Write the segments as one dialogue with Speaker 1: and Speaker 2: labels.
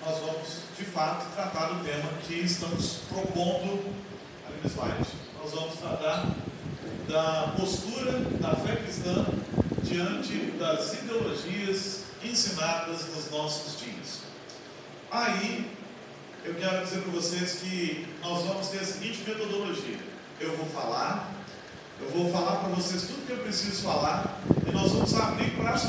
Speaker 1: Nós vamos, de fato, tratar do tema que estamos propondo ali no slide. Nós vamos tratar da postura da fé cristã diante das ideologias ensinadas nos nossos dias. Aí, eu quero dizer para vocês que nós vamos ter a seguinte metodologia. Eu vou falar para vocês tudo que eu preciso falar e nós vamos abrir para as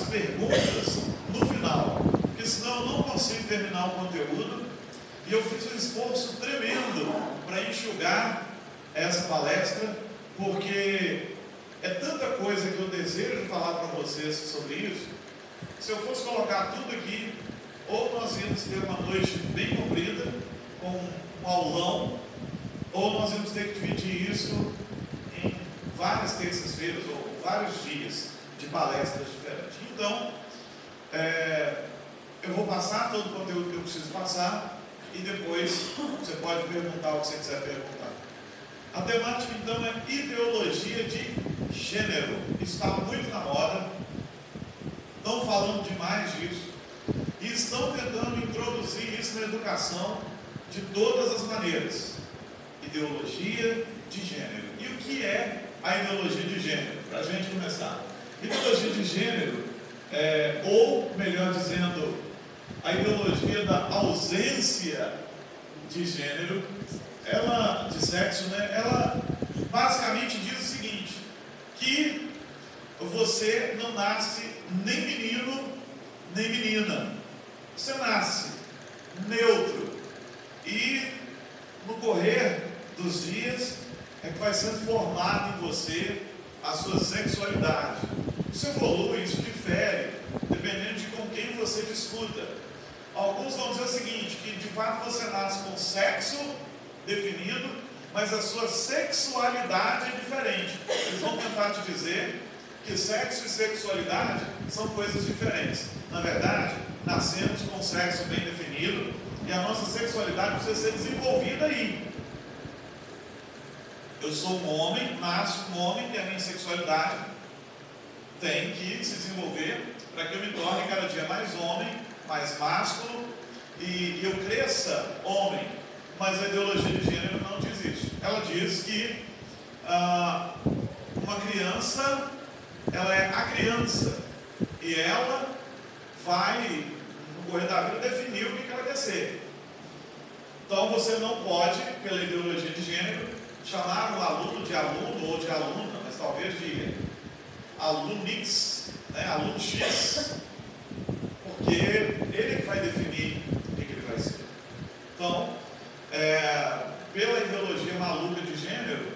Speaker 1: perguntas no final, porque senão eu não consigo terminar o conteúdo. E eu fiz um esforço tremendo para enxugar essa palestra, porque é tanta coisa que eu desejo falar para vocês sobre isso. Se eu fosse colocar tudo aqui, ou nós íamos ter uma noite bem comprida, com um aulão, ou nós íamos ter que dividir isso em várias terças-feiras ou vários dias de palestras diferentes. Então, eu vou passar todo o conteúdo que eu preciso passar e depois você pode perguntar o que você quiser perguntar. A temática, então, é ideologia de gênero. Isso está muito na moda, estão falando demais disso e estão tentando introduzir isso na educação de todas as maneiras. Ideologia de gênero. E o que é a ideologia de gênero? Para a gente começar. Ideologia de gênero, ou melhor dizendo, a ideologia da ausência de gênero, de sexo, né? Ela basicamente diz o seguinte, que você não nasce nem menino, nem menina. Você nasce neutro. E no correr dos dias é que vai sendo formado em você a sua sexualidade. Isso evolui, isso difere, dependendo de com quem você discuta. Alguns vão dizer o seguinte, que de fato você nasce com sexo definido, mas a sua sexualidade é diferente. Eles vão tentar te dizer que sexo e sexualidade são coisas diferentes. Na verdade, nascemos com sexo bem definido e a nossa sexualidade precisa ser desenvolvida aí. Eu sou um homem, nasço um homem e a minha sexualidade tem que se desenvolver para que eu me torne cada dia mais homem, mais másculo e eu cresça homem. Mas a ideologia de gênero não diz isso. Ela diz que uma criança, ela é a criança e ela vai, no correr da vida, definir o que ela quer ser. Então você não pode, pela ideologia de gênero, chamar um aluno de aluno ou de aluna, mas talvez de alunix, né, aluno X, porque ele que vai definir o que ele vai ser. Então, pela ideologia maluca de gênero,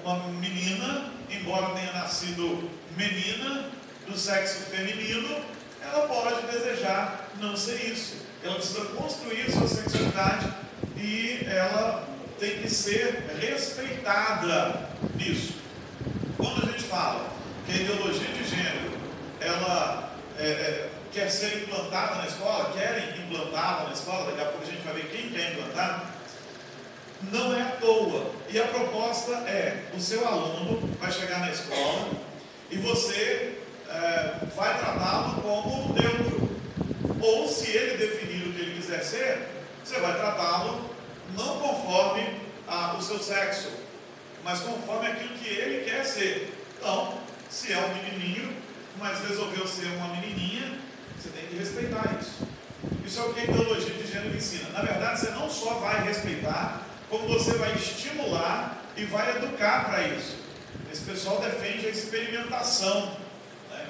Speaker 1: uma menina, embora tenha nascido menina, do sexo feminino, ela pode desejar não ser isso. Ela precisa construir sua sexualidade e ela tem que ser respeitada nisso. Quando a gente fala que a ideologia de gênero ela quer ser implantada na escola, querem implantá-la na escola, daqui a pouco a gente vai ver quem quer implantar, não é à toa. E a proposta o seu aluno vai chegar na escola e você vai tratá-lo como neutro. Ou se ele definir o que ele quiser ser, você vai tratá-lo não conforme o seu sexo, mas conforme aquilo que ele quer ser. Então, se é um menininho, mas resolveu ser uma menininha, você tem que respeitar isso. Isso é o que a ideologia de gênero ensina. Na verdade, você não só vai respeitar, como você vai estimular e vai educar para isso. Esse pessoal defende a experimentação, né?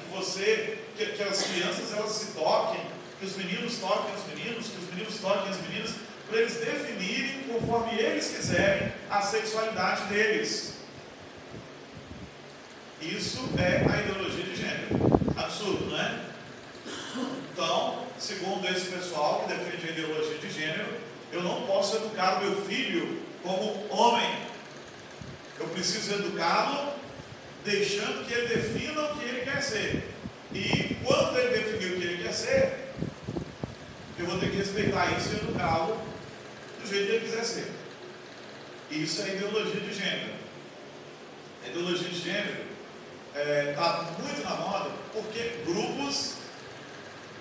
Speaker 1: Que as crianças elas se toquem, que os meninos toquem os meninos, que os meninos toquem as meninas, para eles definirem, conforme eles quiserem, a sexualidade deles. Isso é a ideologia de gênero. Absurdo, não é? Então, segundo esse pessoal que defende a ideologia de gênero, eu não posso educar o meu filho como homem. Eu preciso educá-lo deixando que ele defina o que ele quer ser. E quando ele definir o que ele quer ser, eu vou ter que respeitar isso e educá-lo do jeito que ele quiser ser. Isso é ideologia de gênero. A ideologia de gênero está muito na moda porque grupos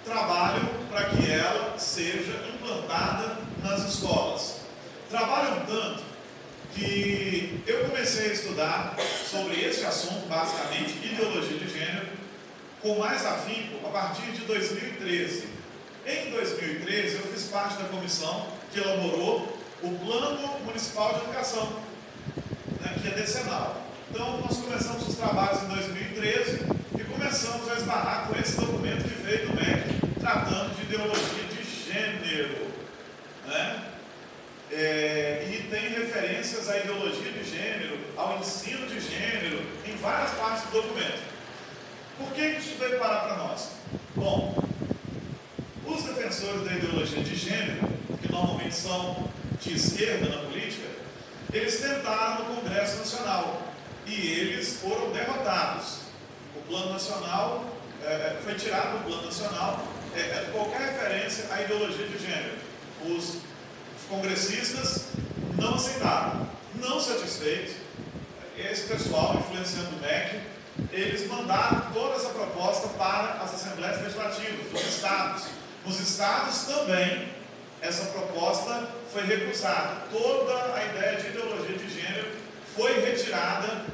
Speaker 1: trabalham para que ela seja implantada nas escolas. Trabalham tanto que eu comecei a estudar sobre esse assunto, basicamente, ideologia de gênero, com mais afinco a partir de 2013. Em 2013, eu fiz parte da comissão que elaborou o Plano Municipal de Educação, né, que é decenal. Então, nós começamos os trabalhos em 2013 e começamos a esbarrar com esse documento que veio do MEC, tratando de ideologia de gênero, né? E tem referências à ideologia de gênero, ao ensino de gênero, em várias partes do documento. Por que isso veio parar para nós? Bom, os defensores da ideologia de gênero, que normalmente são de esquerda na política, eles tentaram no Congresso Nacional e eles foram derrotados. O Plano Nacional foi tirado do Plano Nacional qualquer referência à ideologia de gênero. Os congressistas não aceitaram. Não satisfeitos, esse pessoal, influenciando o MEC, eles mandaram toda essa proposta para as assembleias legislativas dos estados. Nos estados também, essa proposta foi recusada. Toda a ideia de ideologia de gênero foi retirada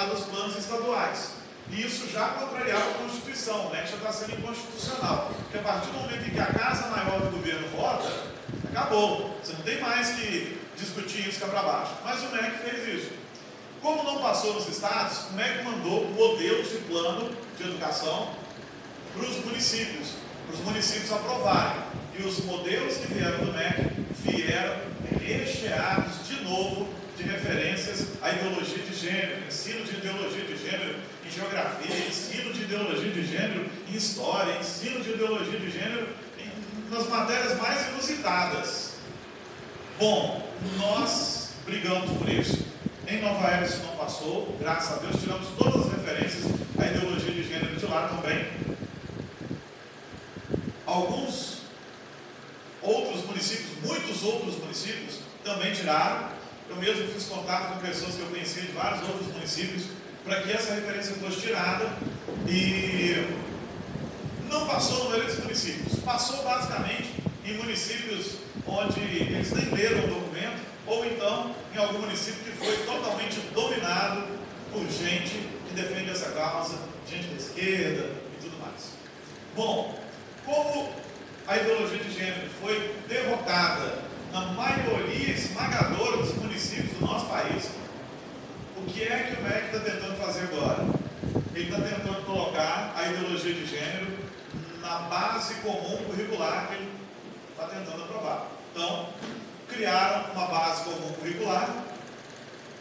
Speaker 1: dos planos estaduais. E isso já contrariava a Constituição, né? Já está sendo inconstitucional. Porque a partir do momento em que a Casa Maior do governo vota, acabou. Você não tem mais que discutir isso cá para baixo. Mas o MEC fez isso. Como não passou nos estados, o MEC mandou modelos de plano de educação para os municípios aprovarem. E os modelos que vieram do MEC vieram recheados de novo de referências à ideologia de gênero, ensino de ideologia de gênero em geografia, ensino de ideologia de gênero em história, ensino de ideologia de gênero nas matérias mais inusitadas. Bom, nós brigamos por isso. Em Nova Era isso não passou, graças a Deus tiramos todas as referências à ideologia de gênero de lá também. Alguns outros municípios, muitos outros municípios também tiraram. Eu mesmo fiz contato com pessoas que eu conhecia de vários outros municípios para que essa referência fosse tirada e não passou no maioria dos municípios. Passou basicamente em municípios onde eles nem leram o documento, ou então em algum município que foi totalmente dominado por gente que defende essa causa, gente da esquerda e tudo mais. Bom, como a ideologia de gênero foi derrotada na maioria esmagadora dos municípios do nosso país, o que é que o MEC está tentando fazer agora? Ele está tentando colocar a ideologia de gênero na base comum curricular que ele está tentando aprovar. Então, criaram uma base comum curricular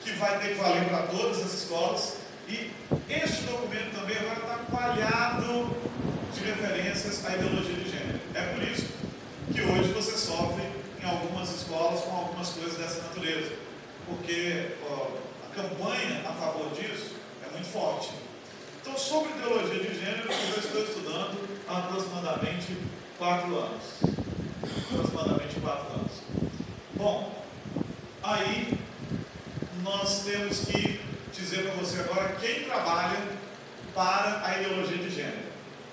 Speaker 1: que vai ter que valer para todas as escolas e este documento também vai estar coalhado de referências à ideologia de gênero. É por isso que hoje você sofre em algumas escolas com algumas coisas dessa natureza, porque a campanha a favor disso é muito forte. Então, sobre ideologia de gênero, eu já estou estudando há aproximadamente 4 anos. Bom, aí nós temos que dizer para você agora quem trabalha para a ideologia de gênero.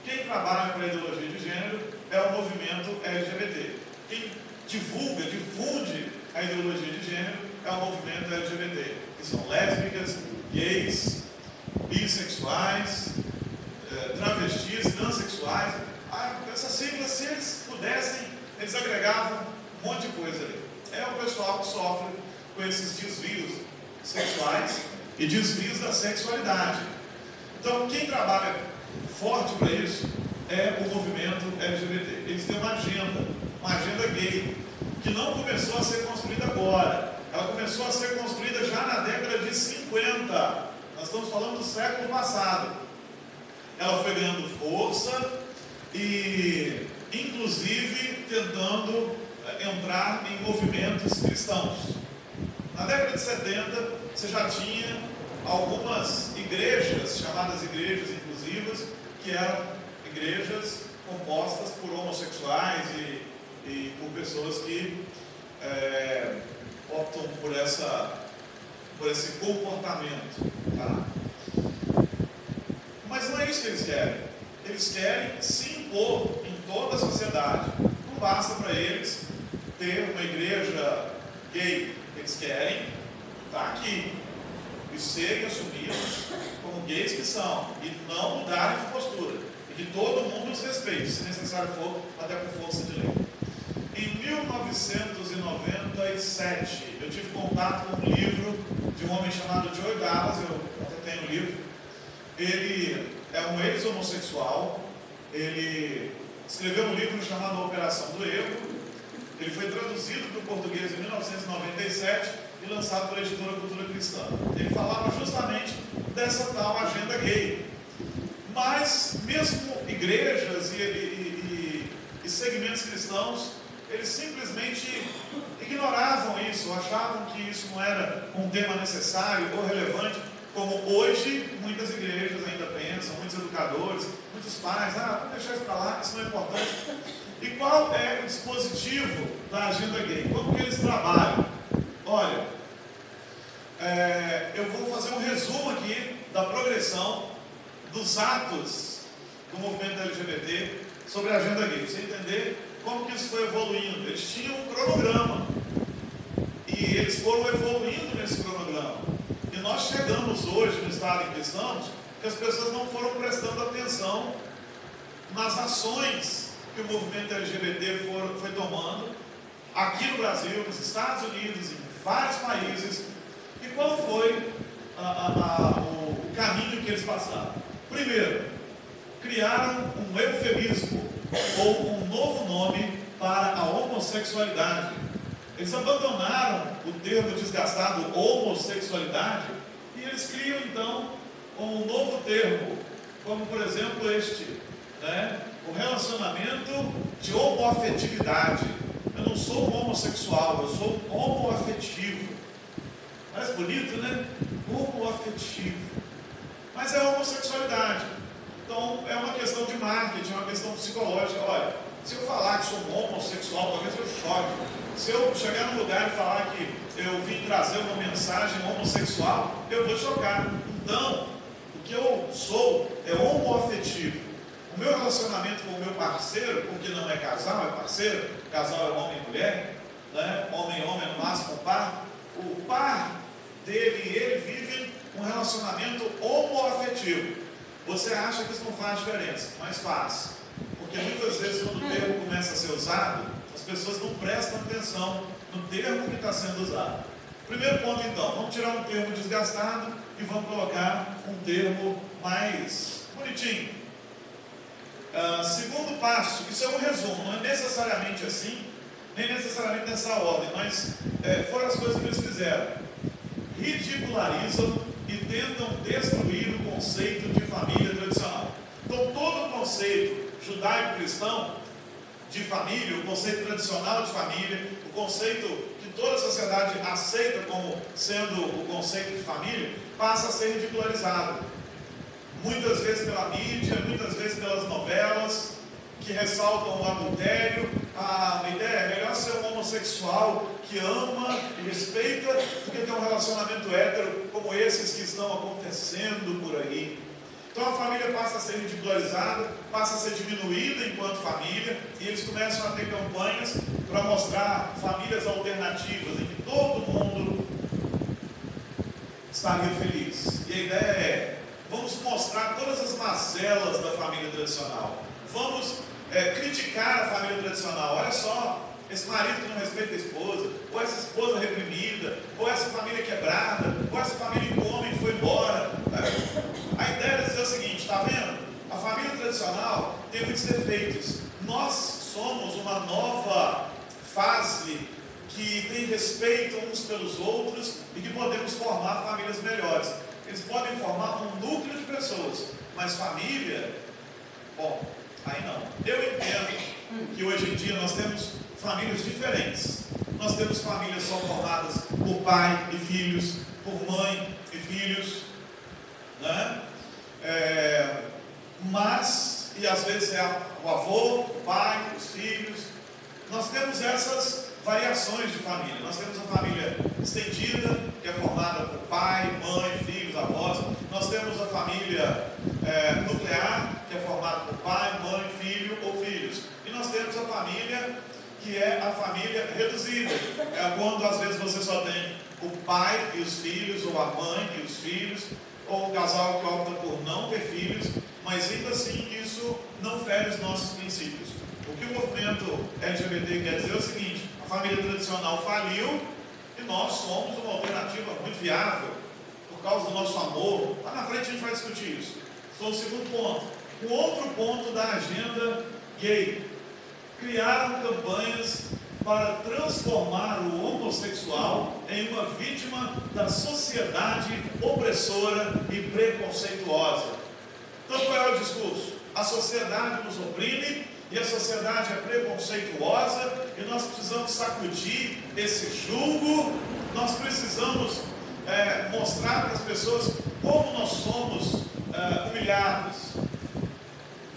Speaker 1: Quem trabalha para a ideologia de gênero é o movimento LGBT. Quem difunde a ideologia de gênero é o movimento LGBT, que são lésbicas, gays, bissexuais, travestis, transexuais. Essas siglas, se eles pudessem, eles agregavam um monte de coisa ali. É o pessoal que sofre com esses desvios sexuais e desvios da sexualidade. Então, quem trabalha forte para isso é o movimento LGBT. Eles têm uma agenda gay, que não começou a ser construída agora. Ela começou a ser construída já na década de 50. Nós estamos falando do século passado. Ela foi ganhando força e, inclusive, tentando entrar em movimentos cristãos. Na década de 70, você já tinha algumas igrejas, chamadas igrejas inclusivas, que eram igrejas compostas por homossexuais e por pessoas que optam por esse comportamento. Tá? Mas não é isso que eles querem. Eles querem se impor em toda a sociedade. Não basta para eles ter uma igreja gay. Eles querem estar aqui e serem assumidos como gays que são, e não mudarem de postura, e que todo mundo os respeite, se necessário for, até por força de lei. Em 1997, eu tive contato com um livro de um homem chamado Joey Dallas, eu até tenho o livro. Ele é um ex-homossexual, ele escreveu um livro chamado A Operação do Erro. Ele foi traduzido para o português em 1997 e lançado pela editora Cultura Cristã. Ele falava justamente dessa tal agenda gay. Mas mesmo igrejas e segmentos cristãos, eles simplesmente ignoravam isso, achavam que isso não era um tema necessário ou relevante, como hoje muitas igrejas ainda pensam, muitos educadores, muitos pais, vamos deixar isso para lá, isso não é importante. E qual é o dispositivo da agenda gay? Como que eles trabalham? Olha, eu vou fazer um resumo aqui da progressão dos atos do movimento LGBT sobre a agenda gay, para você entender como que isso foi evoluindo. Eles tinham um cronograma e eles foram evoluindo nesse cronograma. E nós chegamos hoje no estado em que estamos, que as pessoas não foram prestando atenção nas ações que o movimento LGBT foi tomando aqui no Brasil, nos Estados Unidos, em vários países. E qual foi o caminho que eles passaram? Primeiro, criaram um eufemismo ou um novo nome para a homossexualidade. Eles abandonaram o termo desgastado homossexualidade e eles criam então um novo termo, como por exemplo este, o relacionamento de homoafetividade. Eu não sou homossexual, eu sou homoafetivo. Parece bonito, né? Homoafetivo. Mas é homossexualidade. Então é uma questão de marketing, é uma questão psicológica. Olha, se eu falar que sou homossexual, talvez eu choque. Se eu chegar num lugar e falar que eu vim trazer uma mensagem homossexual, eu vou chocar. Então, o que eu sou é homoafetivo. O meu relacionamento com o meu parceiro, porque não é casal, é parceiro, casal é homem e mulher, homem e homem, no máximo par. O par dele e ele vivem um relacionamento homoafetivo. Você acha que isso não faz diferença, mas faz. Porque muitas vezes quando o termo começa a ser usado, as pessoas não prestam atenção no termo que está sendo usado. Primeiro ponto então, vamos tirar um termo desgastado e vamos colocar um termo mais bonitinho. Segundo passo, isso é um resumo, não é necessariamente assim, nem necessariamente nessa ordem, mas foram as coisas que eles fizeram. Ridicularizam e tentam destruir o conceito de família tradicional. Então todo o conceito judaico-cristão de família, o conceito tradicional de família, o conceito que toda a sociedade aceita como sendo o conceito de família, passa a ser ridicularizado. Muitas vezes pela mídia, muitas vezes pelas novelas, que ressaltam o adultério. A ideia é melhor ser um homossexual que ama e respeita do que ter um relacionamento hétero como esses que estão acontecendo por aí. Então a família passa a ser ridicularizada, passa a ser diminuída enquanto família, e eles começam a ter campanhas para mostrar famílias alternativas em que todo mundo estaria feliz. E a ideia é: vamos mostrar todas as mazelas da família tradicional. Vamos criticar a família tradicional. Olha só, esse marido que não respeita a esposa, ou essa esposa reprimida, ou essa família quebrada, ou essa família em que o homem foi embora. A ideia é dizer o seguinte: está vendo? A família tradicional tem muitos defeitos. Nós somos uma nova fase que tem respeito uns pelos outros e que podemos formar famílias melhores. Eles podem formar um núcleo de pessoas, mas família, bom, aí não. Eu entendo que hoje em dia nós temos famílias diferentes. Nós temos famílias só formadas por pai e filhos, por mãe e filhos, e às vezes é o avô, o pai, os filhos. Nós temos essas variações de família. Nós temos a família estendida, que é formada por pai, mãe, filhos, avós. Nós temos a família nuclear, que é formada por pai, mãe, filho ou filhos. E família reduzida. É quando às vezes você só tem o pai e os filhos, ou a mãe e os filhos, ou um casal que opta por não ter filhos, mas ainda assim isso não fere os nossos princípios. O que o movimento LGBT quer dizer é o seguinte: a família tradicional faliu e nós somos uma alternativa muito viável por causa do nosso amor. Lá na frente a gente vai discutir isso. Só o segundo ponto. O outro ponto da agenda gay: criaram campanhas para transformar o homossexual em uma vítima da sociedade opressora e preconceituosa. Então qual é o discurso? A sociedade nos oprime e a sociedade é preconceituosa e nós precisamos sacudir esse jugo, nós precisamos mostrar para as pessoas como nós somos humilhados.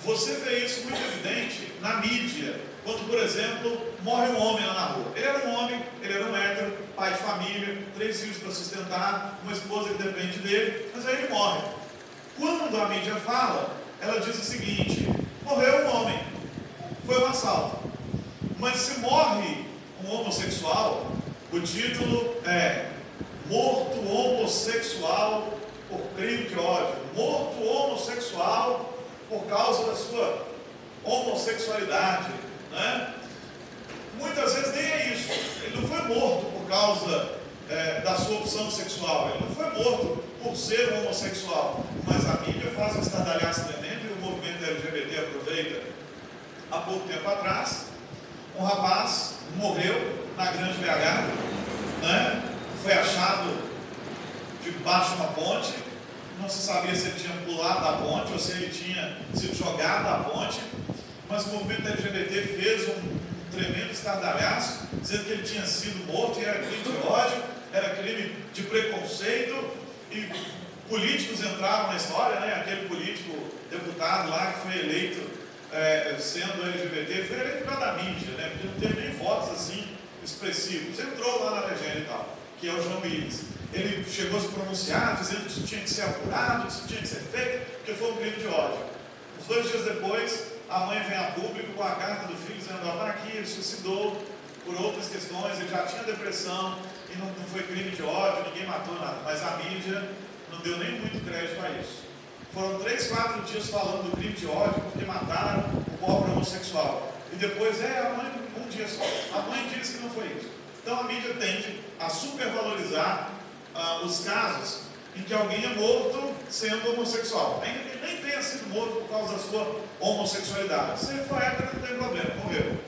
Speaker 1: Você vê isso muito evidente na mídia, quando, por exemplo, morre um homem lá na rua. Ele era um homem, ele era um hétero, pai de família, 3 filhos para sustentar, uma esposa que depende dele, mas aí ele morre. Quando a mídia fala, ela diz o seguinte: morreu um homem, foi um assalto. Mas se morre um homossexual, o título é morto homossexual por crime de ódio, morto homossexual por causa da sua homossexualidade, né? Muitas vezes nem é isso. Ele não foi morto por causa da sua opção sexual, ele não foi morto por ser um homossexual, mas a mídia faz um estardalhaço tremendo e o movimento LGBT aproveita. Há pouco tempo atrás, um rapaz morreu na Grande BH, né? Foi achado debaixo de uma ponte. Não se sabia se ele tinha pulado da ponte ou se ele tinha sido jogado da ponte, mas o movimento LGBT fez um tremendo estardalhaço, dizendo que ele tinha sido morto e era crime de ódio, era crime de preconceito, e políticos entraram na história, né? Aquele político deputado lá que foi eleito sendo LGBT, foi eleito por causa da mídia, né? Porque não teve nem votos assim expressivos, entrou lá na legenda e tal, que é o João Willis. Ele chegou a se pronunciar, dizendo que isso tinha que ser apurado, que isso tinha que ser feito, porque foi um crime de ódio. Uns 2 dias depois, a mãe vem a público com a carta do filho, dizendo: está aqui, ele suicidou por outras questões, ele já tinha depressão, e não foi crime de ódio, ninguém matou nada. Mas a mídia não deu nem muito crédito a isso. Foram 3, 4 dias falando do crime de ódio, porque mataram o pobre homossexual. E depois, a mãe, um dia só. A mãe disse que não foi isso. Então a mídia tende a supervalorizar os casos em que alguém é morto sendo homossexual, ainda que nem tenha sido morto por causa da sua homossexualidade. Se ele for hétero, não tem problema, morreu.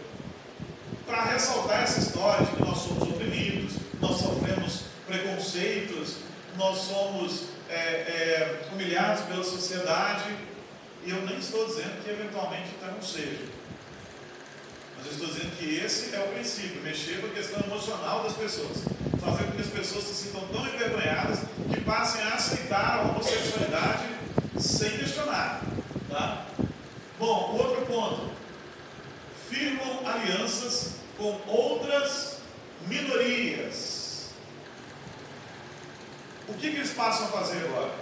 Speaker 1: Para ressaltar essa história de que nós somos oprimidos, nós sofremos preconceitos, nós somos humilhados pela sociedade, e eu nem estou dizendo que eventualmente até não seja, mas eu estou dizendo que esse é o princípio: mexer com a questão emocional das pessoas, fazer com que as pessoas se sintam tão envergonhadas que passem a aceitar a homossexualidade sem questionar, tá? Bom, outro ponto: firmam alianças com outras minorias. O que eles passam a fazer agora?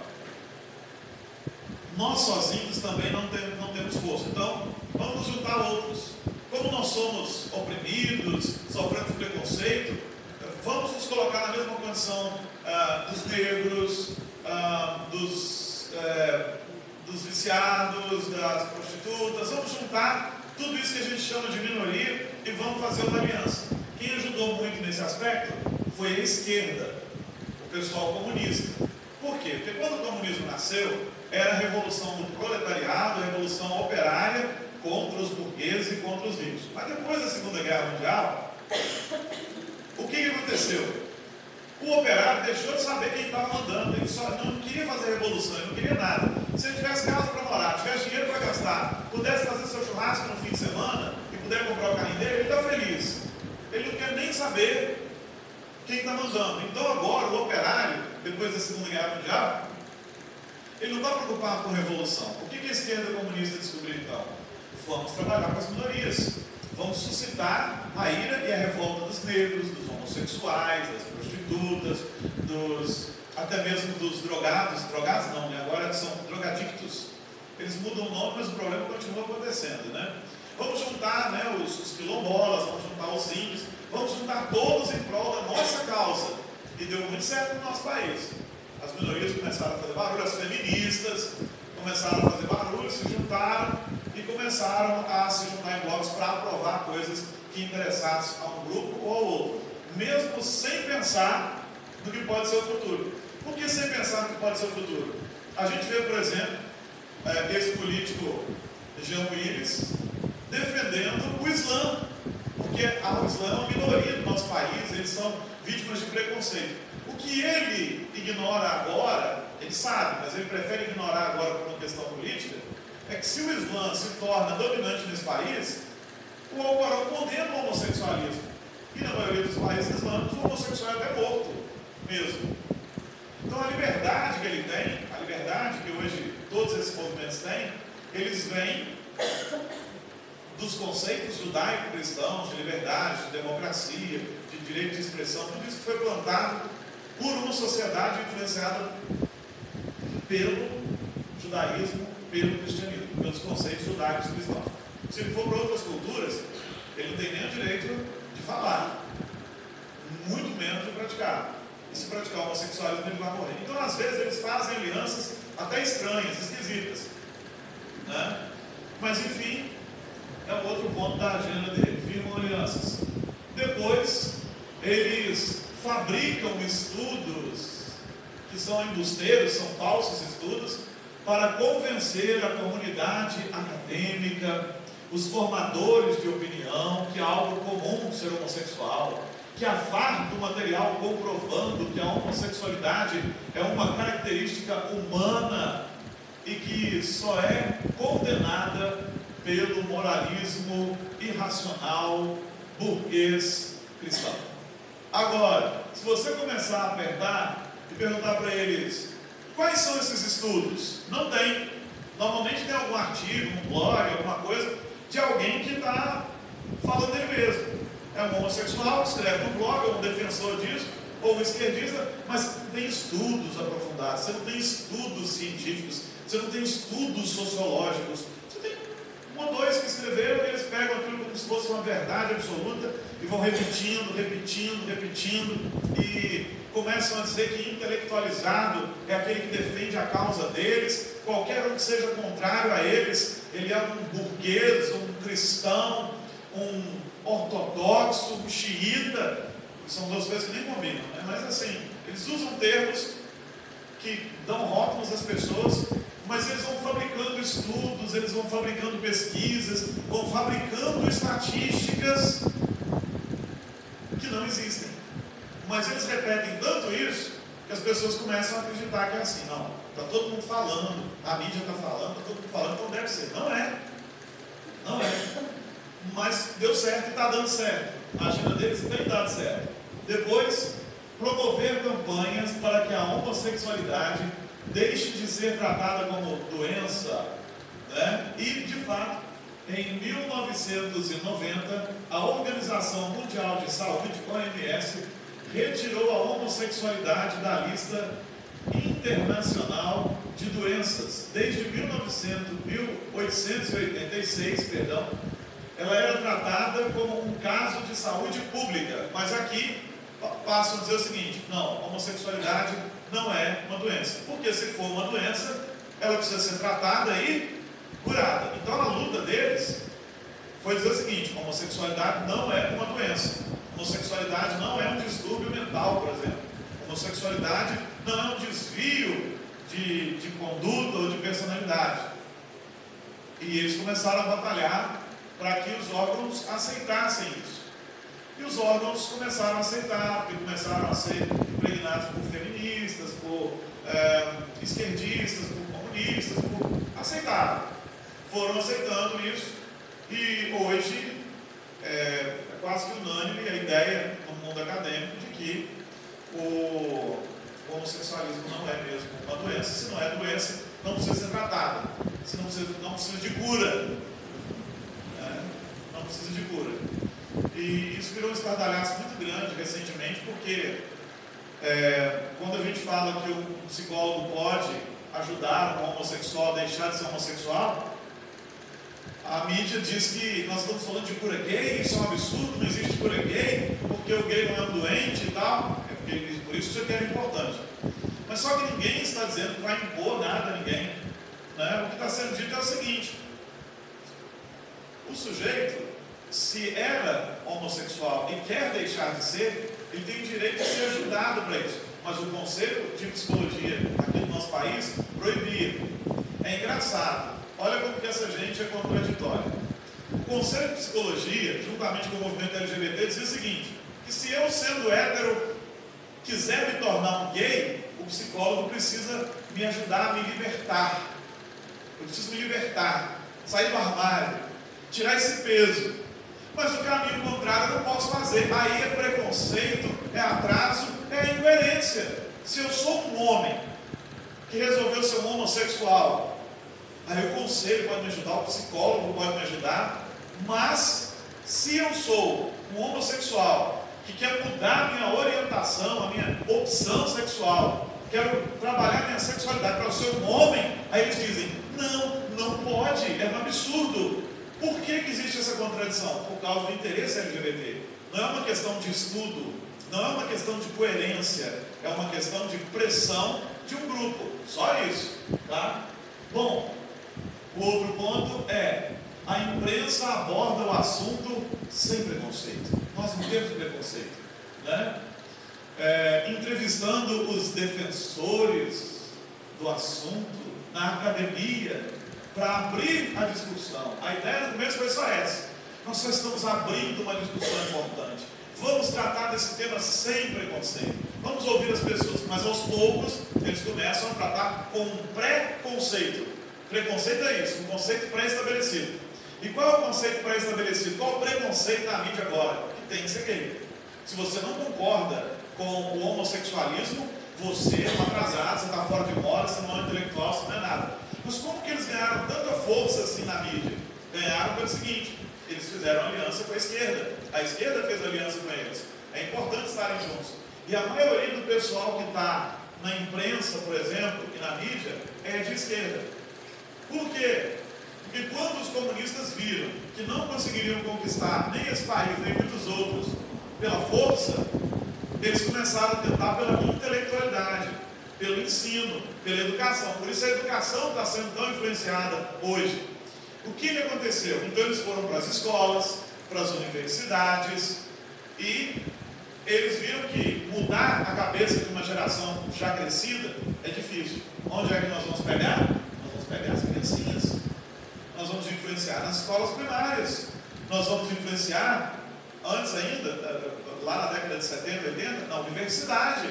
Speaker 1: Nós sozinhos também não temos força, então vamos juntar outros. Como nós somos oprimidos, sofremos preconceito, vamos nos colocar na mesma condição dos negros, dos viciados, das prostitutas. Vamos juntar tudo isso que a gente chama de minoria e vamos fazer uma aliança. Quem ajudou muito nesse aspecto foi a esquerda, o pessoal comunista. Por quê? Porque quando o comunismo nasceu, era a revolução do proletariado, a revolução operária contra os burgueses e contra os ricos. Mas depois da Segunda Guerra Mundial, o que aconteceu? O operário deixou de saber quem estava mandando, ele só não queria fazer revolução, ele não queria nada. Se ele tivesse casa para morar, tivesse dinheiro para gastar, pudesse fazer seu churrasco no fim de semana e puder comprar o carrinho dele, ele está feliz. Ele não quer nem saber quem está mandando. Então agora o operário, depois da Segunda Guerra Mundial, ele não está preocupado com revolução. O que a esquerda comunista descobriu então? Vamos trabalhar com as minorias. Vamos suscitar a ira e a revolta dos negros, dos homossexuais, das prostitutas, até mesmo dos drogados não, né? Agora são drogadictos. Eles mudam o nome, mas o problema continua acontecendo, né? Vamos juntar, né, os quilombolas, vamos juntar os índios, vamos juntar todos em prol da nossa causa. E deu muito certo no nosso país. As minorias começaram a fazer barulho, as feministas começaram a fazer barulho, se juntaram e começaram a se juntar em blocos para aprovar coisas que interessassem a um grupo ou ao outro, mesmo sem pensar no que pode ser o futuro. Por que sem pensar no que pode ser o futuro? A gente vê, por exemplo, esse político Jean Willis defendendo o Islã, porque o Islã é uma minoria do nosso país, eles são vítimas de preconceito. O que ele ignora agora, ele sabe, mas ele prefere ignorar agora por uma questão política, é que se o Islã se torna dominante nesse país, o Alcorão condena o homossexualismo. E na maioria dos países islâmicos, o homossexual é até morto mesmo. Então a liberdade que ele tem, a liberdade que hoje todos esses movimentos têm, eles vêm dos conceitos judaico-cristãos de liberdade, de democracia, de direito de expressão, tudo isso que foi plantado por uma sociedade influenciada pelo judaísmo, pelo cristianismo, pelos conceitos judaicos cristãos. Se ele for para outras culturas, ele não tem nem o direito de falar, muito menos de praticar. E se praticar o homossexualismo, ele vai morrer. Então, às vezes, eles fazem alianças até estranhas, esquisitas, né? Mas, enfim, é um outro ponto da agenda dele. Firmam alianças. Depois, eles fabricam estudos que são embusteiros, são falsos estudos, para convencer a comunidade acadêmica, os formadores de opinião, que é algo comum ser homossexual, que há farto material comprovando que a homossexualidade é uma característica humana e que só é condenada pelo moralismo irracional burguês cristão. Agora, se você começar a apertar e perguntar para eles quais são esses estudos, não tem. Normalmente tem algum artigo, um blog, alguma coisa de alguém que está falando dele mesmo. É um homossexual que escreve um blog, ou um defensor disso, ou um esquerdista, mas não tem estudos aprofundados, você não tem estudos científicos, você não tem estudos sociológicos. Você tem um ou dois que escreveram e eles pegam aquilo como se fosse uma verdade absoluta e vão repetindo, e começam a dizer que intelectualizado é aquele que defende a causa deles, qualquer um que seja contrário a eles, ele é um burguês, um cristão, um ortodoxo, um xiita. São duas coisas que nem combinam, né? Mas assim, eles usam termos que dão rótulos às pessoas, mas eles vão fabricando estudos, eles vão fabricando pesquisas, vão fabricando estatísticas que não existem. Mas eles repetem tanto isso que as pessoas começam a acreditar que é assim. Não, está todo mundo falando, a mídia está falando, está todo mundo falando, então deve ser. Não é. Não é. Mas deu certo e está dando certo. A agenda deles tem dado certo. Depois, promover campanhas para que a homossexualidade deixe de ser tratada como doença, né? E, de fato, em 1990, a Organização Mundial de Saúde, OMS, retirou a homossexualidade da lista internacional de doenças. Desde 1886, ela era tratada como um caso de saúde pública, mas aqui passam a dizer o seguinte: não, homossexualidade não é uma doença, porque se for uma doença, ela precisa ser tratada e curada. Então a luta deles foi dizer o seguinte: homossexualidade não é uma doença, homossexualidade não é um distúrbio mental, por exemplo, homossexualidade não é um desvio de conduta ou de personalidade. E eles começaram a batalhar para que os órgãos aceitassem isso. E os órgãos começaram a aceitar, porque começaram a ser impregnados por feministas, por esquerdistas, por comunistas, aceitaram. Foram aceitando isso, e hoje é quase que unânime a ideia no mundo acadêmico de que o homossexualismo não é mesmo uma doença. Se não é doença, não precisa ser tratada. Se não precisa de cura. Não precisa de cura. E isso virou um estardalhaço muito grande recentemente, porque quando a gente fala que o psicólogo pode ajudar um homossexual a deixar de ser homossexual, A mídia diz que nós estamos falando de cura gay, isso é um absurdo, não existe cura gay, porque o gay não é um doente e tal. Por isso isso aqui é importante. Mas só que ninguém está dizendo que vai impor nada a ninguém, né? O que está sendo dito é o seguinte: o sujeito, se era homossexual e quer deixar de ser, ele tem o direito de ser ajudado para isso. Mas o Conselho de Psicologia aqui no nosso país proibia. É engraçado. Olha como que essa gente é contraditória. O Conselho de Psicologia, juntamente com o movimento LGBT, dizia o seguinte: que se eu, sendo hétero, quiser me tornar um gay, o psicólogo precisa me ajudar a me libertar. Eu preciso me libertar, sair do armário, tirar esse peso. Mas o caminho contrário eu não posso fazer. Aí é preconceito, é atraso, é incoerência. Se eu sou um homem que resolveu ser um homossexual, aí o conselho pode me ajudar, o psicólogo pode me ajudar, mas se eu sou um homossexual que quer mudar a minha orientação, a minha opção sexual, quero trabalhar a minha sexualidade para ser um homem, aí eles dizem, não pode, é um absurdo. Por que existe essa contradição? Por causa do interesse LGBT. Não é uma questão de estudo, não é uma questão de coerência, é uma questão de pressão de um grupo, só isso, tá? Bom, o outro ponto é, a imprensa aborda o assunto sem preconceito. Nós não temos preconceito, né? Entrevistando os defensores do assunto na academia, para abrir a discussão. A ideia no começo foi só essa: nós só estamos abrindo uma discussão importante, vamos tratar desse tema sem preconceito, vamos ouvir as pessoas, mas aos poucos eles começam a tratar com um preconceito. Preconceito é isso, um conceito pré-estabelecido. E qual é o conceito pré-estabelecido? Qual é o preconceito da mídia agora? Que tem que ser gay. Se você não concorda com o homossexualismo, você é um atrasado, você está fora de moda, você não é intelectual, você não é nada. Mas como que eles ganharam tanta força assim na mídia? Ganharam pelo seguinte: eles fizeram aliança com a esquerda fez aliança com eles. É importante estarem juntos. E a maioria do pessoal que está na imprensa, por exemplo, e na mídia, é de esquerda. Por quê? Porque quando os comunistas viram que não conseguiriam conquistar nem esse país, nem muitos outros, pela força, eles começaram a tentar pela intelectualidade, pelo ensino, pela educação. Por isso a educação está sendo tão influenciada hoje. O que aconteceu? Então eles foram para as escolas, para as universidades, e eles viram que mudar a cabeça de uma geração já crescida é difícil. Onde é que nós vamos pegar? Nós vamos pegar as criancinhas. Nós vamos influenciar nas escolas primárias. Nós vamos influenciar, antes ainda, lá na década de 70, 80, na universidade.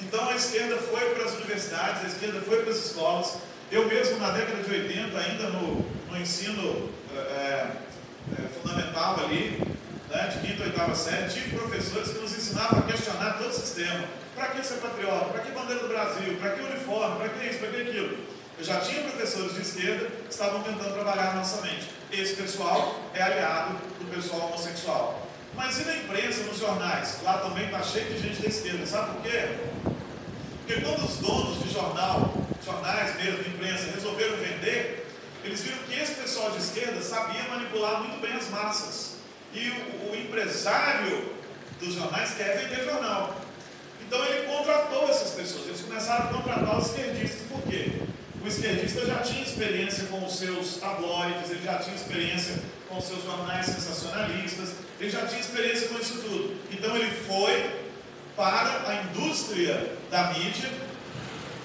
Speaker 1: Então a esquerda foi para as universidades, a esquerda foi para as escolas. Eu mesmo, na década de 80, ainda no ensino fundamental ali, né, de 5ª e 8ª série, tive professores que nos ensinavam a questionar todo o sistema. Para que ser patriota? Para que bandeira do Brasil? Para que uniforme? Para que isso? Para que aquilo? Eu já tinha professores de esquerda que estavam tentando trabalhar na nossa mente. Esse pessoal é aliado do pessoal homossexual. Mas e na imprensa, nos jornais? Lá também está cheio de gente da esquerda. Sabe por quê? Porque quando os donos de jornais mesmo, de imprensa, resolveram vender, eles viram que esse pessoal de esquerda sabia manipular muito bem as massas. E o empresário dos jornais quer vender jornal. Então ele contratou essas pessoas. Eles começaram a contratar os esquerdistas. Por quê? O esquerdista já tinha experiência com os seus tabloides, ele já tinha experiência com os seus jornais sensacionalistas, ele já tinha experiência com isso tudo. Então ele foi para a indústria da mídia,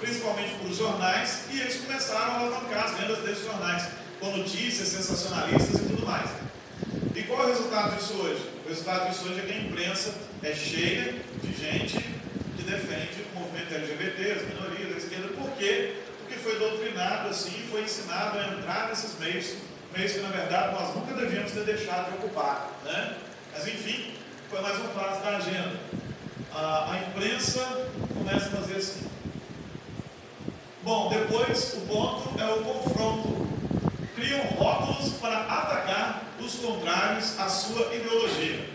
Speaker 1: principalmente para os jornais, e eles começaram a alavancar as vendas desses jornais, com notícias sensacionalistas e tudo mais. E qual é o resultado disso hoje? O resultado disso hoje é que a imprensa é cheia de gente que defende o movimento LGBT, as minorias, a esquerda. Por quê? Porque foi doutrinado assim, foi ensinado a entrar nesses meios que na verdade nós nunca devíamos ter deixado de ocupar, né? Mas enfim, foi mais uma fase da agenda. A imprensa começa a fazer assim. Bom, depois o ponto é o confronto. Criam rótulos para atacar os contrários à sua ideologia.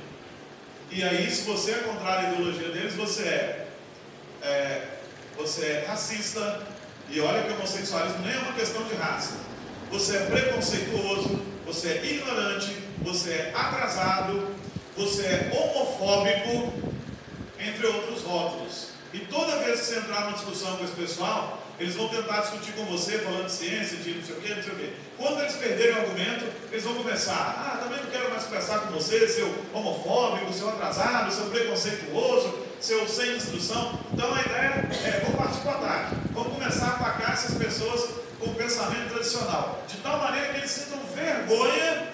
Speaker 1: E aí, se você é contrário à ideologia deles, você é racista. E olha que o homossexualismo nem é uma questão de raça. Você é preconceituoso, você é ignorante, você é atrasado, você é homofóbico, entre outros rótulos. E toda vez que você entrar numa discussão com esse pessoal, eles vão tentar discutir com você, falando de ciência, de não sei o quê, não sei o quê. Quando eles perderem o argumento, eles vão começar: também não quero mais conversar com você, seu homofóbico, seu atrasado, seu preconceituoso, seu sem instrução. Então a ideia é: vamos partir para o ataque, vamos começar a atacar essas pessoas com o pensamento tradicional, de tal maneira que eles sintam vergonha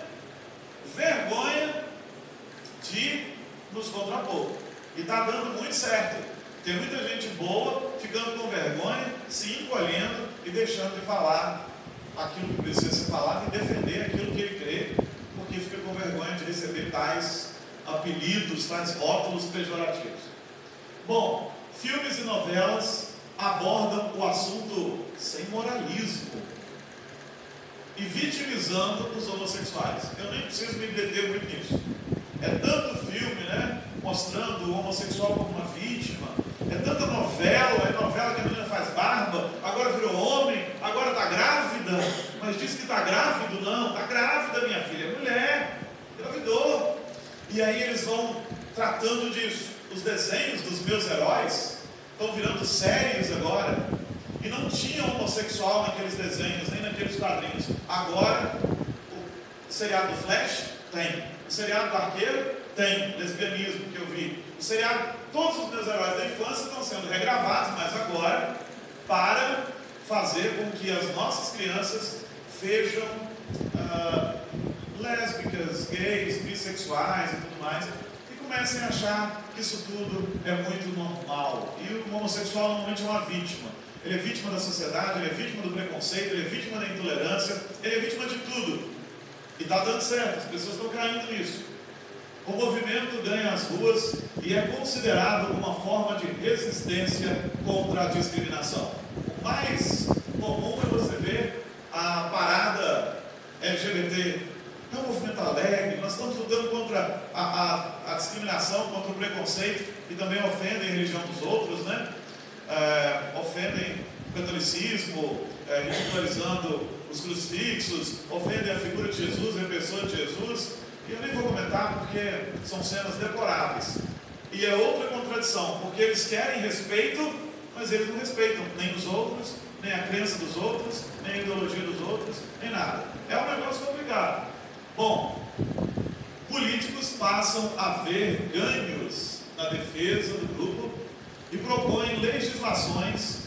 Speaker 1: de nos contrapor. E está dando muito certo. Tem muita gente boa ficando com vergonha, se encolhendo e deixando de falar aquilo que precisa ser falado e defender aquilo que ele crê, porque fica com vergonha de receber tais apelidos, tais rótulos pejorativos. Bom, filmes e novelas abordam o assunto sem moralismo e vitimizando os homossexuais. Eu nem preciso me deter muito nisso. É tanto filme, né, mostrando o homossexual como uma vítima. É tanta novela, que a menina faz barba, agora virou homem, agora está grávida, mas diz que está grávido. Não, está grávida, minha filha, é mulher, engravidou. E aí eles vão tratando disso. Os desenhos dos meus heróis estão virando sérios agora. E não tinha homossexual naqueles desenhos, nem naqueles quadrinhos. Agora, o seriado do Flash tem. O seriado do Arqueiro tem. Lesbianismo, que eu vi. O seriado, todos os meus heróis da infância estão sendo regravados, mas agora para fazer com que as nossas crianças sejam lésbicas, gays, bissexuais e tudo mais, e comecem a achar que isso tudo é muito normal. E o homossexual normalmente é uma vítima. Ele é vítima da sociedade, ele é vítima do preconceito, ele é vítima da intolerância, ele é vítima de tudo. E está dando certo, as pessoas estão caindo nisso. O movimento ganha as ruas e é considerado uma forma de resistência contra a discriminação. O mais comum é você ver a parada LGBT. É um movimento alegre, nós estamos lutando contra a discriminação, contra o preconceito, que também ofendem a religião dos outros, né? Ofendem o catolicismo, ridicularizando os crucifixos, ofendem a figura de Jesus, a pessoa de Jesus. E eu nem vou comentar porque são cenas deploráveis. E é outra contradição, porque eles querem respeito, mas eles não respeitam nem os outros, nem a crença dos outros, nem a ideologia dos outros, nem nada. É um negócio complicado. Bom, políticos passam a ver ganhos na defesa do grupo e propõem legislações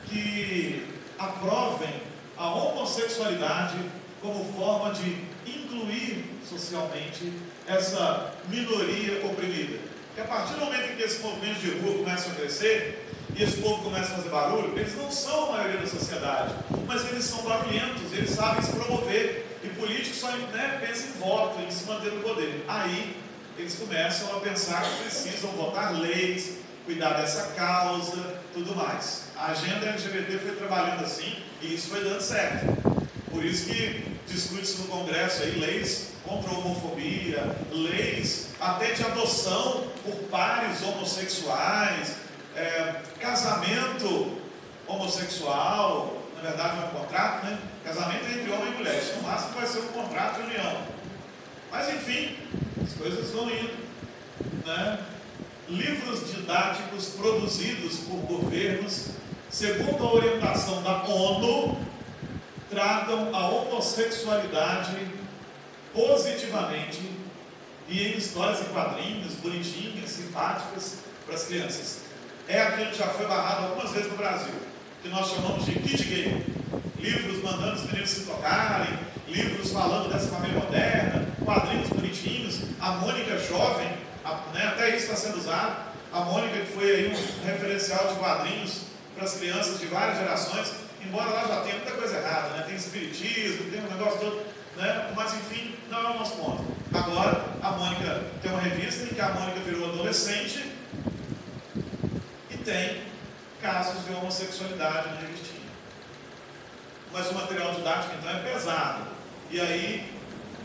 Speaker 1: que aprovem a homossexualidade como forma de incluir socialmente essa minoria oprimida. Que a partir do momento em que esses movimentos de rua começam a crescer e esse povo começa a fazer barulho, eles não são a maioria da sociedade, mas eles são barulhentos, eles sabem se promover, e políticos só pensam em voto, em se manter no poder. Aí eles começam a pensar que precisam votar leis, cuidar dessa causa, tudo mais. A agenda LGBT foi trabalhando assim e isso foi dando certo. Por isso que discute-se no Congresso aí leis contra a homofobia, leis até de adoção por pares homossexuais, casamento homossexual, na verdade é um contrato, né? Casamento é entre homem e mulher, isso no máximo vai ser um contrato de união. Mas enfim, as coisas vão indo, né? Livros didáticos produzidos por governos, segundo a orientação da ONU, tratam a homossexualidade positivamente e em histórias em quadrinhos, bonitinhas, simpáticas para as crianças. É aquilo que já foi barrado algumas vezes no Brasil, que nós chamamos de kit gay. Livros mandando os meninos se tocarem, livros falando dessa família moderna, quadrinhos bonitinhos. A Mônica jovem, até isso está sendo usado. A Mônica, que foi aí um referencial de quadrinhos para as crianças de várias gerações, embora lá já tenha muita coisa errada, né? Tem espiritismo, tem um negócio todo, né? Mas enfim, não é o nosso ponto. Agora, a Mônica tem uma revista em que a Mônica virou adolescente e tem casos de homossexualidade na revistinha. Mas o material didático então é pesado. E aí,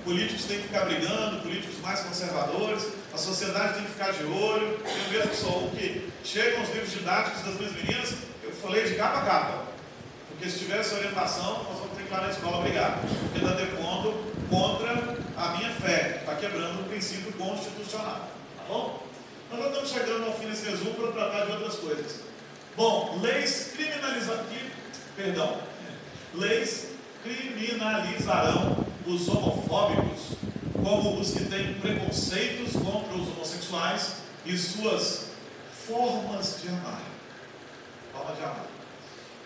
Speaker 1: políticos têm que ficar brigando, políticos mais conservadores, a sociedade tem que ficar de olho. Eu mesmo sou um que chegam os livros didáticos das minhas meninas, eu falei de capa a capa. Porque se tivesse orientação, nós vamos ter que ir lá na escola brigar. Porque está depondo contra a minha fé, está quebrando o princípio constitucional. Tá bom? Nós já estamos chegando ao fim desse resumo para tratar de outras coisas. Bom, leis criminalizarão os homofóbicos, como os que têm preconceitos contra os homossexuais e suas formas de amar.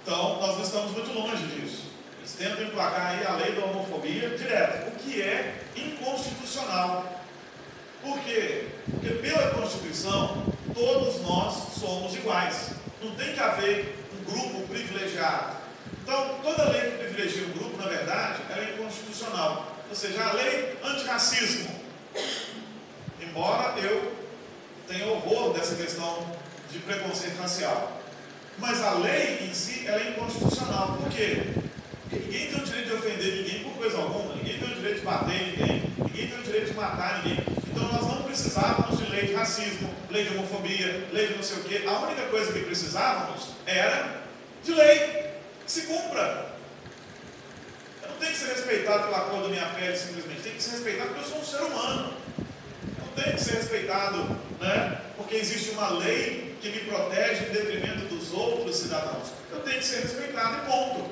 Speaker 1: Então, nós não estamos muito longe disso. Eles tentam emplacar aí a lei da homofobia direto, o que é inconstitucional. Por quê? Porque pela Constituição, todos nós somos iguais. Não tem que haver um grupo privilegiado. Então, toda lei que privilegia um grupo, na verdade, ela é inconstitucional. Ou seja, a lei antirracismo. Embora eu tenha horror dessa questão de preconceito racial. Mas a lei em si, ela é inconstitucional. Por quê? Porque ninguém tem o direito de ofender ninguém por coisa alguma. Ninguém tem o direito de bater em ninguém. Ninguém tem o direito de matar ninguém. Então nós não precisávamos de lei de racismo, lei de homofobia, lei de não sei o quê. A única coisa que precisávamos era de lei que se cumpra. Eu não tenho que ser respeitado pela cor da minha pele simplesmente. Tem que ser respeitado porque eu sou um ser humano. Eu não tenho que ser respeitado, né, porque existe uma lei que me protege em detrimento dos outros cidadãos. Eu tenho que ser respeitado e ponto.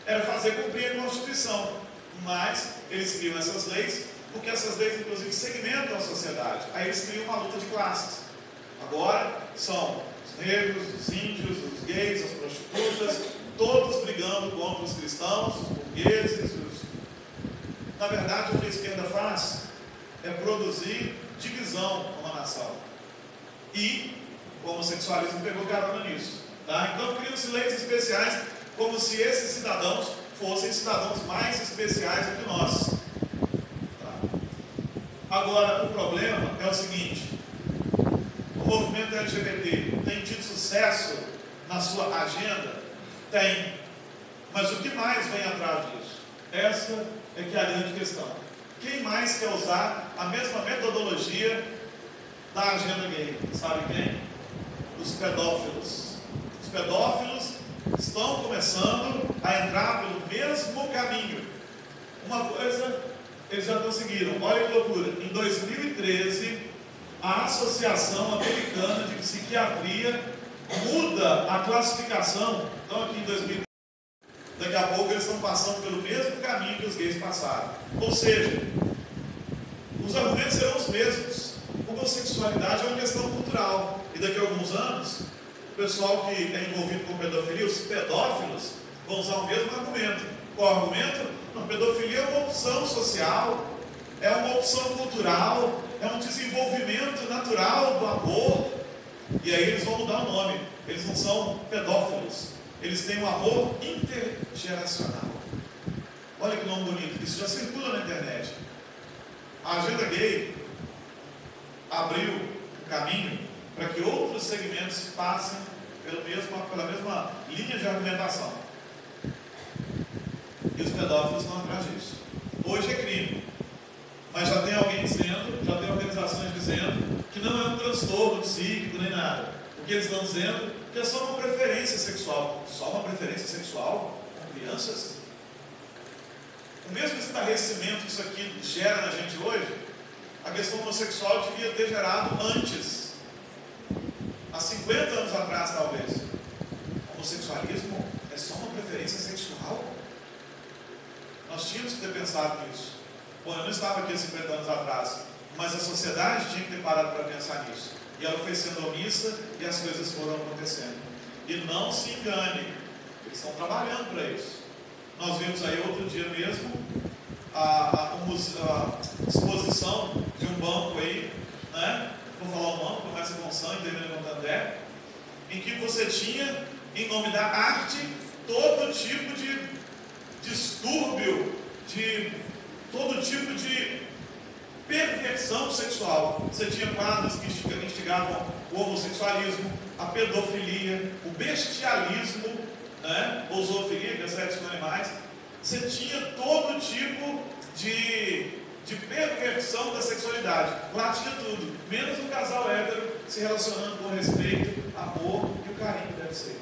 Speaker 1: Era fazer cumprir a Constituição. Mas eles criam essas leis porque essas leis, inclusive, segmentam a sociedade. Aí eles criam uma luta de classes. Agora são os negros, os índios, os gays, as prostitutas, todos brigando contra os cristãos, os burgueses. Na verdade, o que a esquerda faz é produzir divisão numa nação. E o homossexualismo pegou carona nisso. Tá? Então criam-se leis especiais como se esses cidadãos fossem cidadãos mais especiais do que nós. Agora, o problema é o seguinte: o movimento LGBT tem tido sucesso na sua agenda? Tem. Mas o que mais vem atrás disso? Essa é que é a grande questão. Quem mais quer usar a mesma metodologia da agenda gay? Sabe quem? Os pedófilos. Os pedófilos estão começando a entrar pelo mesmo caminho. Uma coisa eles já conseguiram, olha que loucura. Em 2013, a Associação Americana de Psiquiatria muda a classificação. Então aqui em 2013, daqui a pouco eles estão passando pelo mesmo caminho que os gays passaram. Ou seja, os argumentos serão os mesmos. Homossexualidade é uma questão cultural. E daqui a alguns anos, o pessoal que é envolvido com pedofilia, os pedófilos, vão usar o mesmo argumento. Qual argumento? Não, pedofilia é uma opção social, é uma opção cultural, é um desenvolvimento natural do amor. E aí eles vão mudar o nome. Eles não são pedófilos. Eles têm um amor intergeracional. Olha que nome bonito. Isso já circula na internet. A agenda gay abriu o caminho para que outros segmentos passem pela mesma linha de argumentação. E os pedófilos estão atrás disso. Hoje é crime. Mas já tem alguém dizendo, já tem organizações dizendo que não é um transtorno psíquico nem nada. O que eles estão dizendo é que é só uma preferência sexual. Só uma preferência sexual com crianças? O mesmo estarrecimento que isso aqui gera na gente hoje, a questão homossexual devia ter gerado antes. Há 50 anos atrás, talvez. O homossexualismo é só uma preferência sexual? Nós tínhamos que ter pensado nisso. Bom, eu não estava aqui há 50 anos atrás, mas a sociedade tinha que ter parado para pensar nisso. E ela foi sendo omissa e as coisas foram acontecendo. E não se engane, eles estão trabalhando para isso. Nós vimos aí outro dia mesmo a exposição de um banco aí, né? Vou falar o nome, começa com San e termina com Tandé, em que você tinha, em nome da arte, todo tipo de distúrbio, de todo tipo de perversão sexual. Você tinha quadros que instigavam o homossexualismo, a pedofilia, o bestialismo, né? Ou zoofilia, que é sexo com animais. Você tinha todo tipo de perversão da sexualidade. Lá tinha tudo, menos um casal hétero se relacionando com respeito, amor e o carinho que deve ser.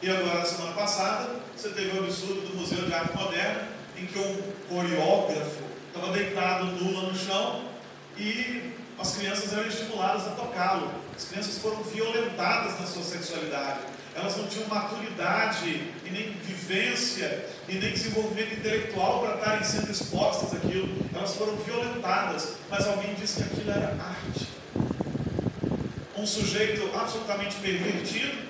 Speaker 1: E agora, na semana passada, você teve o absurdo do Museu de Arte Moderna, em que um coreógrafo estava deitado nu lá no chão e as crianças eram estimuladas a tocá-lo. As crianças foram violentadas na sua sexualidade. Elas não tinham maturidade e nem vivência e nem desenvolvimento intelectual para estarem sendo expostas àquilo. Elas foram violentadas, mas alguém disse que aquilo era arte. Um sujeito absolutamente pervertido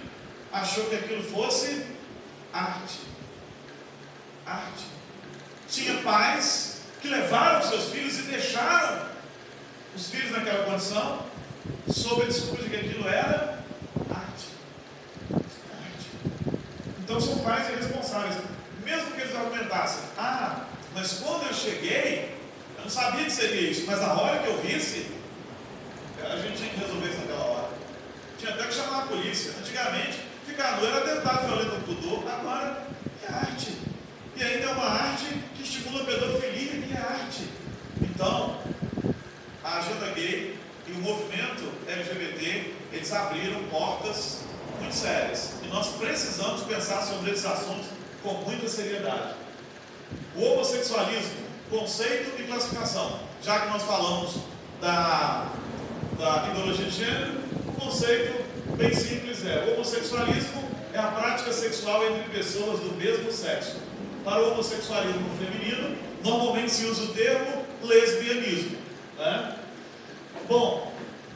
Speaker 1: achou que aquilo fosse arte. Arte. Tinha pais que levaram seus filhos e deixaram os filhos naquela condição, sob a desculpa de que aquilo era arte. Arte. Então são pais irresponsáveis. Mesmo que eles argumentassem, mas quando eu cheguei, eu não sabia que seria isso, mas na hora que eu visse, a gente tinha que resolver isso naquela hora. Tinha até que chamar a polícia. Antigamente, ficar nu era atentado violento ao pudor, agora é arte. E ainda é uma arte que estimula a pedofilia, e é arte. Então, a agenda gay e o movimento LGBT, eles abriram portas muito sérias. E nós precisamos pensar sobre esses assuntos com muita seriedade. O homossexualismo, conceito e classificação. Já que nós falamos da ideologia de gênero, o conceito bem simples o homossexualismo é a prática sexual entre pessoas do mesmo sexo. Para o homossexualismo feminino, normalmente se usa o termo lesbianismo. Né? Bom,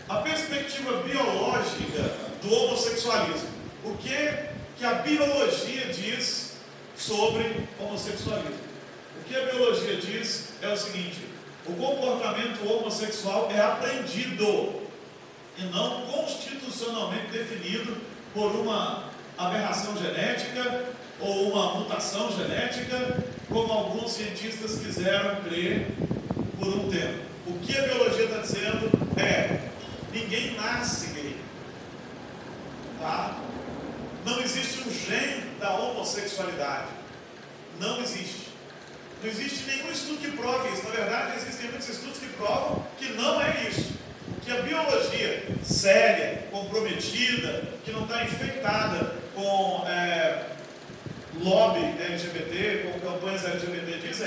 Speaker 1: a perspectiva biológica do homossexualismo. O que a biologia diz sobre homossexualismo? O que a biologia diz é o seguinte: o comportamento homossexual é aprendido e não constitucionalmente definido por uma aberração genética ou uma mutação genética, como alguns cientistas quiseram crer por um tempo. O que a biologia está dizendo ninguém nasce gay. Tá? Não existe um gene da homossexualidade. Não existe. Não existe nenhum estudo que prove isso. Na verdade, existem muitos estudos que provam que não é isso. Que a biologia séria, comprometida, que não está infectada com lobby LGBT, com campanhas LGBT, diz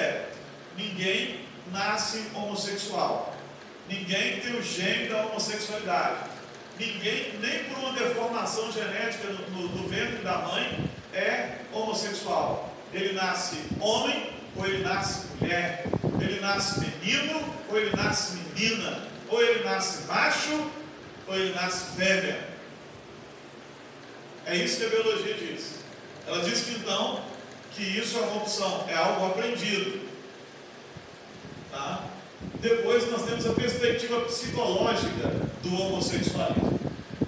Speaker 1: ninguém nasce homossexual. Ninguém tem o gene da homossexualidade. Ninguém, nem por uma deformação genética no ventre da mãe, é homossexual. Ele nasce homem ou ele nasce mulher. Ele nasce menino ou ele nasce menina. Ou ele nasce macho ou ele nasce fêmea. É isso que a biologia diz. Ela diz que então, que isso é uma opção, é algo aprendido. Tá? Depois nós temos a perspectiva psicológica do homossexualismo.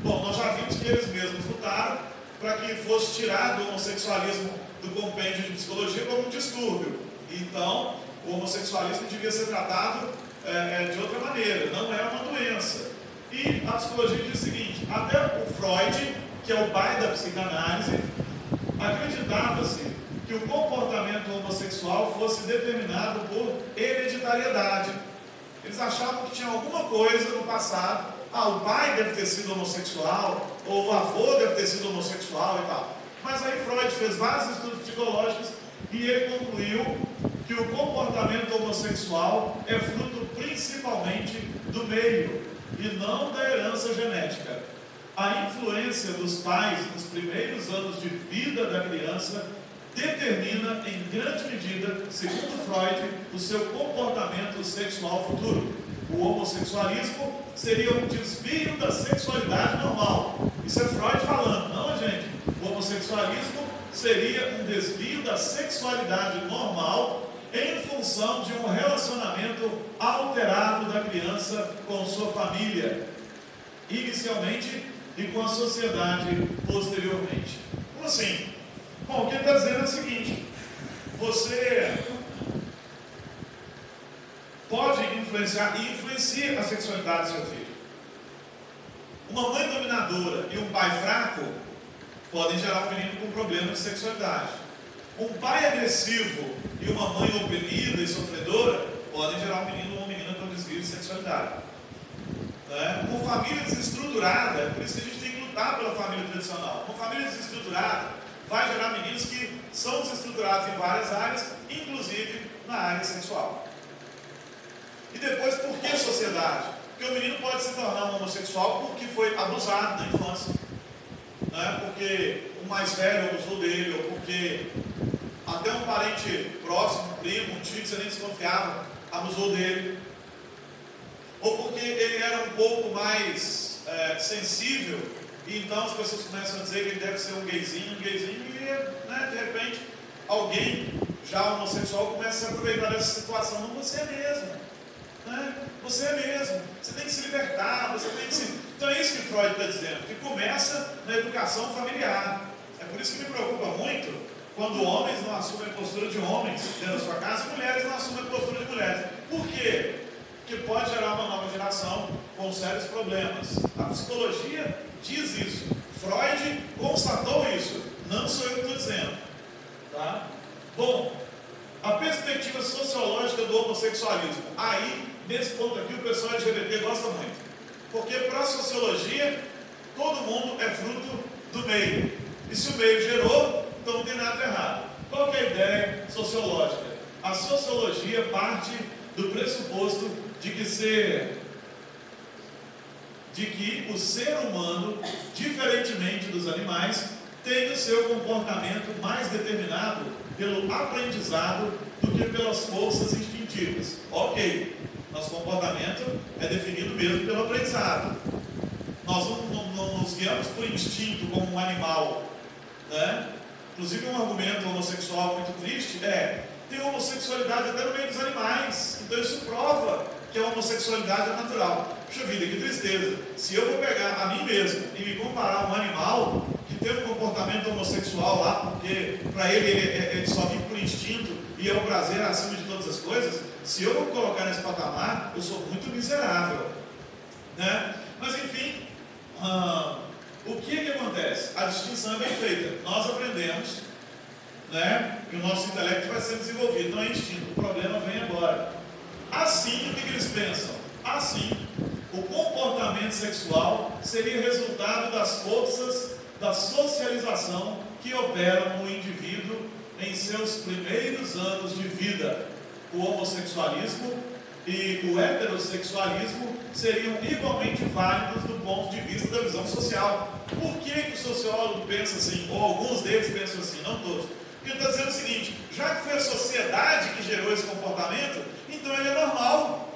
Speaker 1: Bom, nós já vimos que eles mesmos lutaram para que fosse tirado o homossexualismo do compêndio de psicologia como um distúrbio. Então, o homossexualismo devia ser tratado de outra maneira, não é uma doença. E a psicologia diz o seguinte: até o Freud, que é o pai da psicanálise, acreditava-se que o comportamento homossexual fosse determinado por hereditariedade. Eles achavam que tinha alguma coisa no passado. O pai deve ter sido homossexual, ou o avô deve ter sido homossexual e tal. Mas aí Freud fez vários estudos psicológicos e ele concluiu que o comportamento homossexual é fruto principalmente do meio e não da herança genética. A influência dos pais nos primeiros anos de vida da criança determina em grande medida, segundo Freud, o seu comportamento sexual futuro. O homossexualismo seria um desvio da sexualidade normal. Isso é Freud falando, não, gente. O homossexualismo seria um desvio da sexualidade normal em função de um relacionamento alterado da criança com sua família, inicialmente, e com a sociedade posteriormente. Como assim? Bom, o que ele está dizendo é o seguinte: você pode influenciar e influencia a sexualidade do seu filho. Uma mãe dominadora e um pai fraco podem gerar um menino com problemas de sexualidade. Um pai agressivo e uma mãe oprimida e sofredora podem gerar um menino ou uma menina com desvio de sexualidade. Uma família desestruturada, por isso que a gente tem que lutar pela família tradicional. Uma família desestruturada várias áreas, inclusive na área sexual. E depois, por que sociedade? Porque o menino pode se tornar um homossexual porque foi abusado na infância, né? Porque o mais velho abusou dele, ou porque até um parente próximo, um primo, um tio que você nem desconfiava, abusou dele, ou porque ele era um pouco mais sensível, e então as pessoas começam a dizer que ele deve ser um gayzinho, e né, de repente alguém já homossexual começa a se aproveitar dessa situação. Não, você é mesmo, né? Você é mesmo, você tem que se libertar, você tem que se... Então é isso que Freud está dizendo, que começa na educação familiar. É por isso que me preocupa muito quando homens não assumem a postura de homens dentro da sua casa e mulheres não assumem a postura de mulheres. Por quê? Porque pode gerar uma nova geração com sérios problemas. A psicologia diz isso. Freud constatou isso. Não sou eu que estou dizendo. Tá? Bom, a perspectiva sociológica do homossexualismo. Aí, nesse ponto aqui, o pessoal LGBT gosta muito. Porque para a sociologia, todo mundo é fruto do meio. E se o meio gerou, então não tem nada errado. Qual que é a ideia sociológica? A sociologia parte do pressuposto de que o ser humano, diferentemente dos animais, tem o seu comportamento mais determinado pelo aprendizado do que pelas forças instintivas. Ok, nosso comportamento é definido mesmo pelo aprendizado. Nós não nos guiamos por instinto como um animal, né? Inclusive um argumento homossexual muito triste tem homossexualidade até no meio dos animais. Então isso prova que a homossexualidade é natural. Puxa vida, que tristeza. Se eu vou pegar a mim mesmo e me comparar a um animal que tem um comportamento homossexual lá, porque para ele só vive por instinto e é o prazer acima de todas as coisas, se eu vou colocar nesse patamar, eu sou muito miserável, né? Mas enfim, o que acontece? A distinção é bem feita. Nós aprendemos, né, que o nosso intelecto vai ser desenvolvido, não é instinto. O problema vem agora. Assim, o que eles pensam? Assim, o comportamento sexual seria resultado das forças da socialização que operam no indivíduo em seus primeiros anos de vida. O homossexualismo e o heterossexualismo seriam igualmente válidos do ponto de vista da visão social. Por que o sociólogo pensa assim, ou alguns deles pensam assim, não todos? Porque ele está dizendo o seguinte: já que foi a sociedade que gerou esse comportamento, então ele é normal.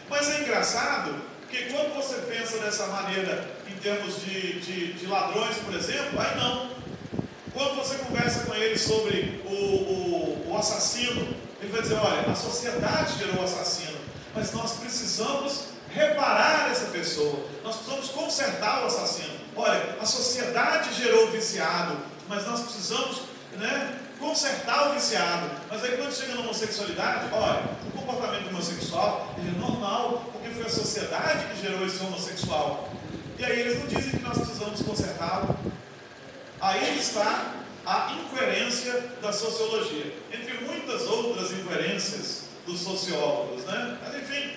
Speaker 1: Mas é engraçado, porque quando você pensa dessa maneira em termos de ladrões, por exemplo, aí não. Quando você conversa com ele sobre o assassino, ele vai dizer, olha, a sociedade gerou o assassino, mas nós precisamos reparar essa pessoa, nós precisamos consertar o assassino. Olha, a sociedade gerou o viciado, mas nós precisamos, né, consertar o viciado. Mas aí quando chega na homossexualidade, olha, o comportamento homossexual ele é normal, porque foi a sociedade que gerou esse homossexual. E aí eles não dizem que nós precisamos consertá-lo. Aí está a incoerência da sociologia, entre muitas outras incoerências dos sociólogos, né? Mas enfim,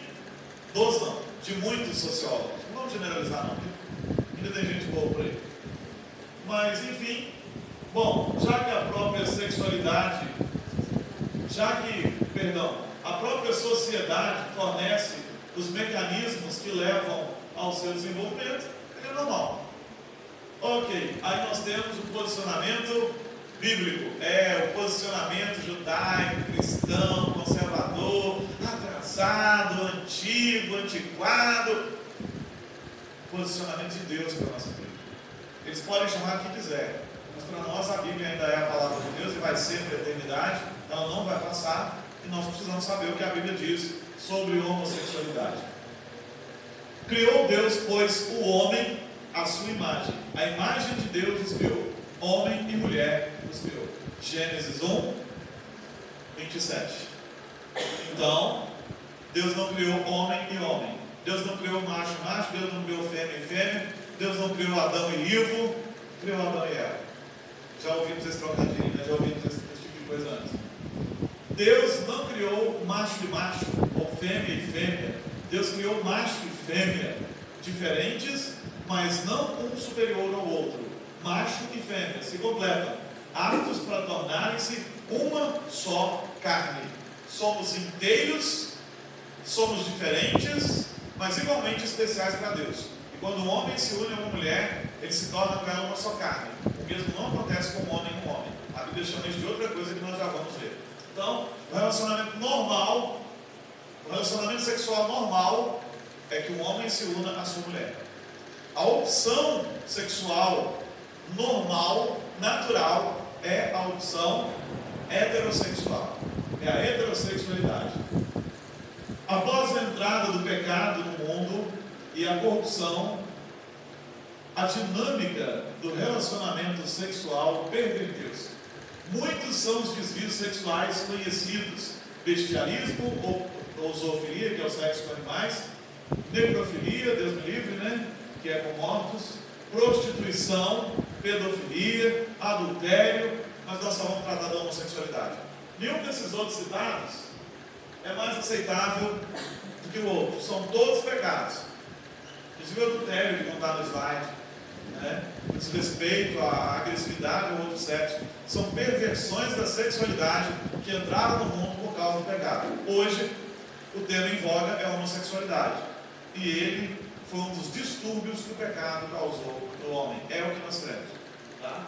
Speaker 1: de muitos sociólogos. Não vamos generalizar não, ainda tem gente boa por aí. Mas enfim, bom, já que a própria sexualidade, a própria sociedade fornece os mecanismos que levam ao seu desenvolvimento, ele é normal. Ok, aí nós temos o posicionamento bíblico, o posicionamento judaico, cristão, conservador, atrasado, antigo, antiquado. Posicionamento de Deus para a nossa Bíblia. Eles podem chamar o que quiser, mas para nós a Bíblia ainda é a palavra de Deus e vai ser para a eternidade, ela não vai passar, e nós precisamos saber o que a Bíblia diz sobre homossexualidade. Criou Deus, pois, o homem à sua imagem. A imagem de Deus os criou. Homem e mulher os criou. Gênesis 1, 27. Então, Deus não criou homem e homem. Deus não criou macho e macho. Deus não criou fêmea e fêmea. Deus não criou Adão e Ivo. Criou Adão e Eva. Já ouvimos esse trocadilho, né? Já ouvimos esse tipo de coisa antes. Deus não criou macho e macho, ou fêmea e fêmea. Deus criou macho e fêmea, diferentes, mas não um superior ao outro. Macho e fêmea se completam. aptos para tornarem-se uma só carne. Somos inteiros, somos diferentes, mas igualmente especiais para Deus. E quando um homem se une a uma mulher, ele se torna com ela uma só carne. O mesmo não acontece com um homem com um homem. A Bíblia chama isso de outra coisa que nós já vamos ver. Então, o relacionamento normal, o relacionamento sexual normal é que um homem se una à sua mulher. A opção sexual normal, natural, é a opção heterossexual. É a heterossexualidade. Após a entrada do pecado no mundo e a corrupção, a dinâmica do relacionamento sexual perverteu-se. Muitos são os desvios sexuais conhecidos: bestialismo ou zoofilia, que é o sexo com animais, necrofilia, Deus me livre, né? Que é com mortos, prostituição, pedofilia, adultério, mas nós só vamos tratar da homossexualidade. Nenhum desses outros citados é mais aceitável do que o outro. São todos pecados. Inclusive o adultério que não está no slide, né? Desrespeito, a agressividade ao outro sexo, são perversões da sexualidade que entraram no mundo por causa do pecado. Hoje, o tema em voga é a homossexualidade. E ele foi um dos distúrbios que o pecado causou no homem. É o que nós cremos. Tá?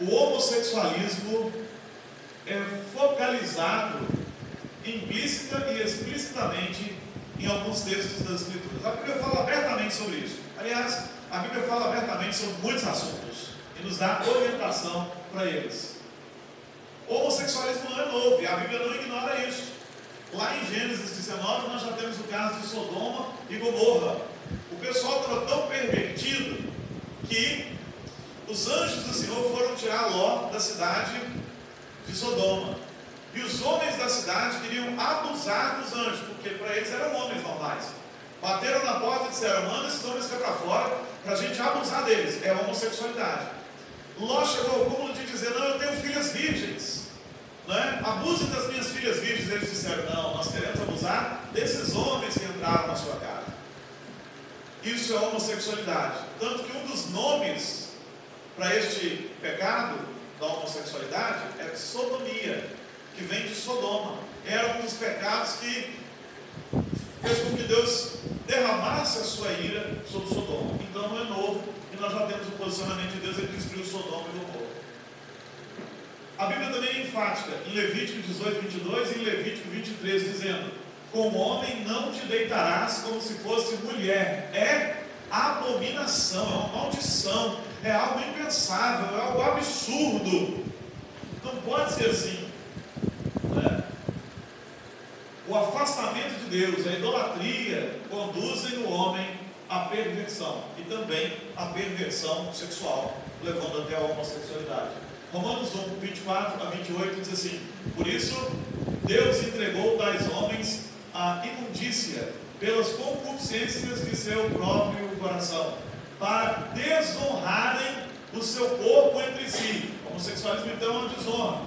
Speaker 1: O homossexualismo é focalizado implícita e explicitamente em alguns textos das Escrituras. A Bíblia fala abertamente sobre isso. Aliás, a Bíblia fala abertamente sobre muitos assuntos e nos dá orientação para eles. O homossexualismo não é novo e a Bíblia não ignora isso. Lá em Gênesis 19 nós já temos o caso de Sodoma e Gomorra. O pessoal estava tão pervertido que os anjos do Senhor foram tirar Ló da cidade de Sodoma. E os homens da cidade queriam abusar dos anjos, porque para eles eram homens normais. Bateram na porta e disseram: manda esses homens cá para fora para a gente abusar deles. É a homossexualidade. Ló chegou ao cúmulo de dizer: não, eu tenho filhas virgens, né? Abuse das minhas filhas virgens. Eles disseram: não, nós queremos abusar desses homens que entraram na sua casa. Isso é homossexualidade. Tanto que um dos nomes para este pecado da homossexualidade é sodomia, que vem de Sodoma. Era um dos pecados que fez com que Deus derramasse a sua ira sobre Sodoma. Então não é novo, e nós já temos o posicionamento de Deus. Ele destruiu Sodoma e Gomorra. A Bíblia também é enfática em Levítico 18:22 e em Levítico 23, dizendo: com o homem não te deitarás como se fosse mulher. É abominação, é uma maldição, é algo impensável, é algo absurdo. Não pode ser assim, né? O afastamento de Deus, a idolatria, conduzem o homem à perversão e também à perversão sexual, levando até a homossexualidade. Romanos 1:24-28 diz assim: por isso Deus entregou tais homens à imundícia pelas concupiscências de seu próprio coração, para desonrarem o seu corpo entre si. O homossexualismo então é uma desonra,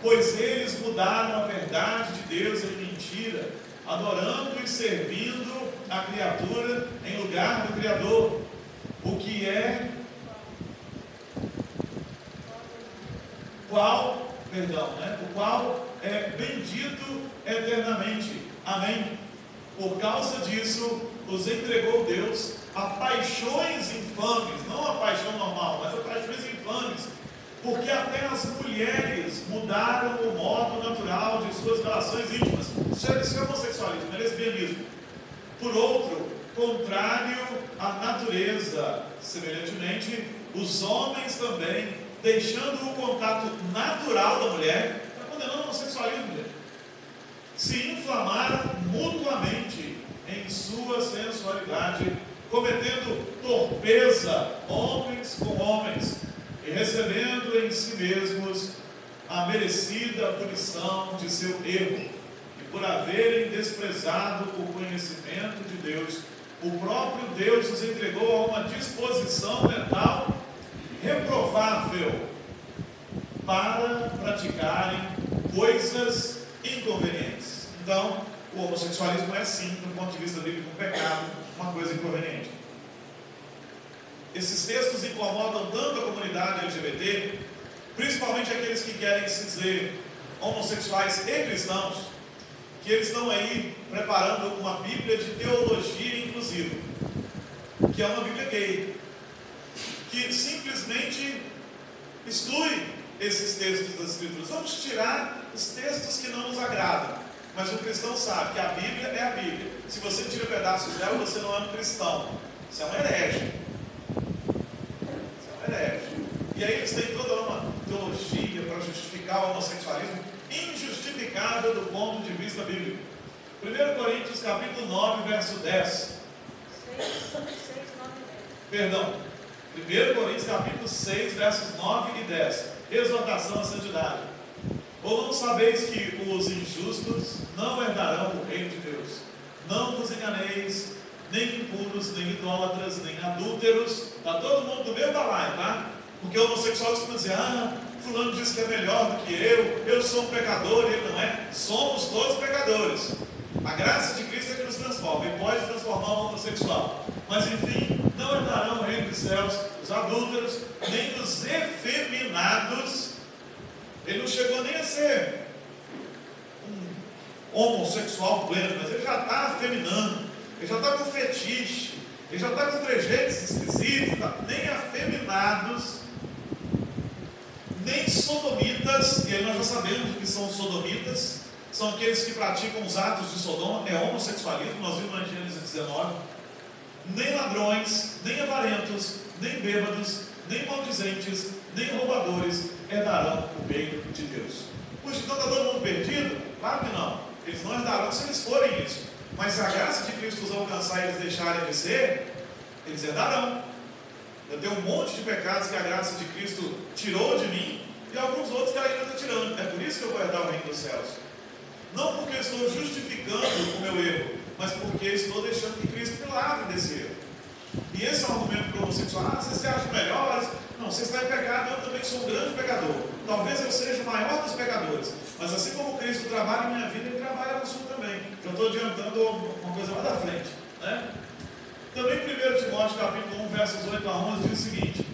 Speaker 1: pois eles mudaram a verdade de Deus em mentira, adorando e servindo a criatura em lugar do Criador, o qual é bendito eternamente. Amém. Por causa disso, os entregou Deus a paixões infames, não a paixão normal, mas a paixões infames, porque até as mulheres mudaram o modo natural de suas relações íntimas. Isso é homossexualismo, é lesbianismo. Por outro, contrário à natureza, semelhantemente, os homens também, deixando o contato natural da mulher, está condenando o homossexualismo, mulher, se inflamaram mutuamente em sua sensualidade, cometendo torpeza, homens com homens, e recebendo em si mesmos a merecida punição de seu erro. E por haverem desprezado o conhecimento de Deus, o próprio Deus os entregou a uma disposição mental reprovável para praticarem coisas inconvenientes. Então, o homossexualismo é sim, do ponto de vista bíblico, um pecado, uma coisa inconveniente. Esses textos incomodam tanto a comunidade LGBT principalmente aqueles que querem se dizer homossexuais e cristãos, que eles estão aí preparando uma Bíblia de teologia inclusiva, que é uma Bíblia gay, que simplesmente exclui esses textos das Escrituras. Vamos tirar os textos que não nos agradam, mas o cristão sabe que a Bíblia é a Bíblia. Se você tira pedaços dela, você não é um cristão, você é um herege. Você é um herege. E aí eles têm toda uma teologia para justificar o homossexualismo injustificável do ponto de vista bíblico. 1 Coríntios capítulo 9, verso 10.
Speaker 2: 6, 9 e 10.
Speaker 1: Perdão. 1 Coríntios capítulo 6, versos 9 e 10. Exortação à santidade. Ou não sabeis que os injustos não herdarão o reino de Deus? Não vos enganeis, nem impuros, nem idólatras, nem adúlteros. Está todo mundo do mesmo balaio, tá? Porque o homossexual costuma dizer, fulano diz que é melhor do que eu sou um pecador, e ele não é. Somos todos pecadores. A graça de Cristo é que nos transforma, e pode transformar o homossexual. Mas enfim, não entrarão no reino dos céus os adúlteros, nem os efeminados. Ele não chegou nem a ser um homossexual pleno, mas ele já está afeminando, ele já está com fetiche, ele já está com trejeitos esquisitos, nem afeminados, nem sodomitas, e aí nós já sabemos o que são sodomitas, são aqueles que praticam os atos de Sodoma, é homossexualismo, nós vimos em Gênesis 19, nem ladrões, nem avarentos, nem bêbados, nem maldizentes, nem roubadores herdarão o reino de Deus. Puxa, então está todo mundo perdido? Claro que não, eles não herdarão se eles forem isso, mas se a graça de Cristo os alcançar e eles deixarem de ser, eles herdarão. Eu tenho um monte de pecados que a graça de Cristo tirou de mim, e alguns outros que ela ainda está tirando. É por isso que eu vou herdar o reino dos céus. Não porque eu estou justificando o meu erro, mas porque estou deixando que Cristo me lave desse erro. E esse é um argumento para o homossexual. Vocês se acham melhores? Não, você está em pecado, eu também sou um grande pecador. Talvez eu seja o maior dos pecadores, mas assim como Cristo trabalha em minha vida, Ele trabalha na sua também. Já estou adiantando uma coisa lá da frente, né? Também 1 Timóteo capítulo 1, versos 8 a 11 diz o seguinte: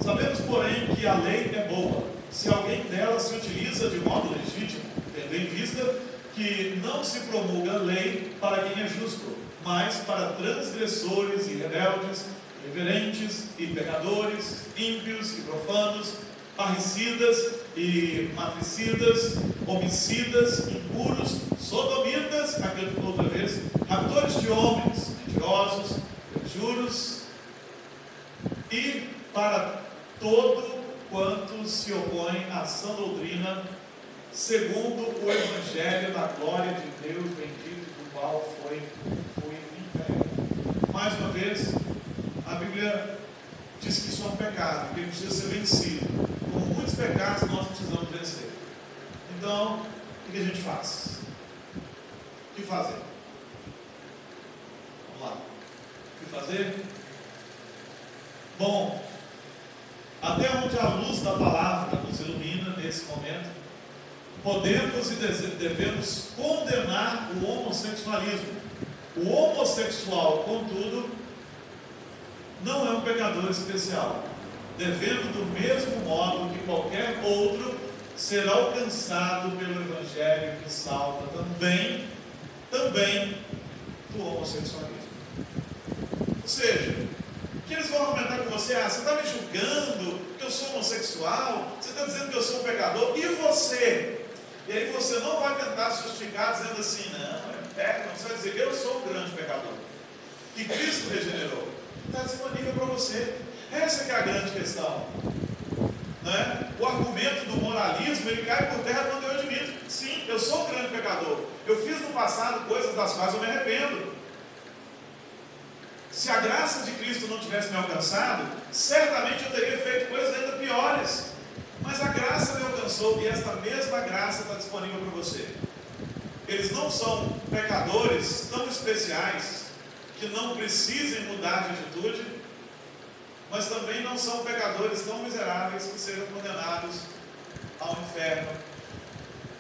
Speaker 1: sabemos, porém, que a lei é boa, se alguém dela se utiliza de modo legítimo, tendo em vista que não se promulga a lei para quem é justo, mas para transgressores e rebeldes, irreverentes e pecadores, ímpios e profanos, parricidas e matricidas, homicidas, impuros, sodomitas, aquilo outra vez, raptores de homens, mentirosos, juros, e para todo quanto se opõe à sã doutrina, segundo o Evangelho da glória de Deus, bendito do qual foi enviado. Mais uma vez, a Bíblia diz que isso é um pecado, que ele precisa ser vencido. Como muitos pecados nós precisamos vencer. Então, o que a gente faz? O que fazer? Vamos lá. O que fazer? Bom, até onde a luz da palavra nos ilumina nesse momento, podemos e devemos condenar o homossexualismo. O homossexual, contudo, não é um pecador especial, devendo do mesmo modo que qualquer outro ser alcançado pelo Evangelho que salva também do homossexualismo. Ou seja, que eles vão argumentar com você: você está me julgando que eu sou homossexual, você está dizendo que eu sou um pecador, e você? E aí você não vai tentar se justificar dizendo assim, não, você vai dizer, eu sou um grande pecador, que Cristo regenerou. Está disponível para você. Essa que é a grande questão, né? O argumento do moralismo, ele cai por terra quando eu admito, sim, eu sou um grande pecador, eu fiz no passado coisas das quais eu me arrependo. Se a graça de Cristo não tivesse me alcançado, certamente eu teria feito coisas ainda piores, mas a graça me alcançou, e esta mesma graça está disponível para você. Eles não são pecadores tão especiais que não precisem mudar de atitude, mas também não são pecadores tão miseráveis que sejam condenados ao inferno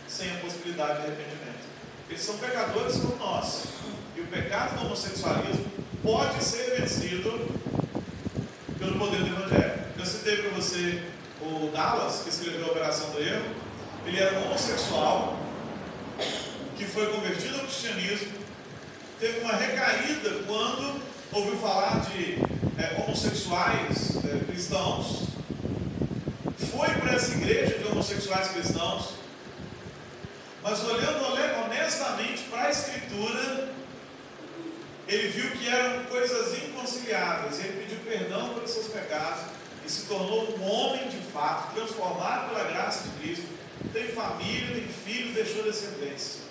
Speaker 1: sem a possibilidade de arrependimento. Eles são pecadores como nós, e o pecado do homossexualismo pode ser vencido pelo poder do Evangelho. Eu citei para você o Dallas, que escreveu a Operação do Erro, ele era um homossexual que foi convertido ao cristianismo, teve uma recaída quando ouviu falar de homossexuais cristãos, foi para essa igreja de homossexuais cristãos, mas olhando honestamente para a Escritura, ele viu que eram coisas inconciliáveis. Ele pediu perdão pelos seus pecados e se tornou um homem de fato, transformado pela graça de Cristo. Tem família, tem filhos, deixou descendência.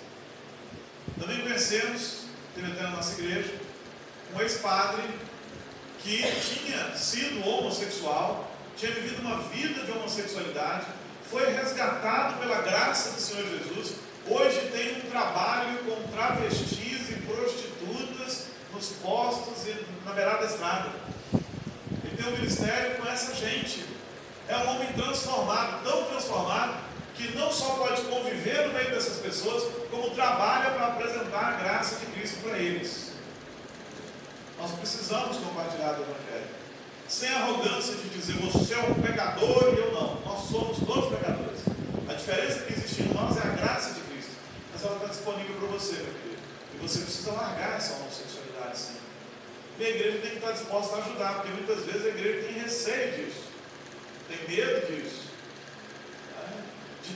Speaker 1: Também conhecemos, teve até na nossa igreja, um ex-padre que tinha sido homossexual, tinha vivido uma vida de homossexualidade, foi resgatado pela graça do Senhor Jesus. Hoje tem um trabalho com travestis e prostitutas nos postos e na beirada da estrada. Ele tem um ministério com essa gente. É um homem transformado, tão transformado, que não só pode conviver no meio dessas pessoas, como trabalha para apresentar a graça de Cristo para eles. Nós precisamos compartilhar o Evangelho, sem arrogância de dizer você é um pecador e eu não. Nós somos todos pecadores. A diferença que existe em nós é a graça de Cristo, mas ela está disponível para você, meu querido. E você precisa largar essa homossexualidade, sim. E a igreja tem que estar disposta a ajudar, porque muitas vezes a igreja tem receio disso, tem medo disso.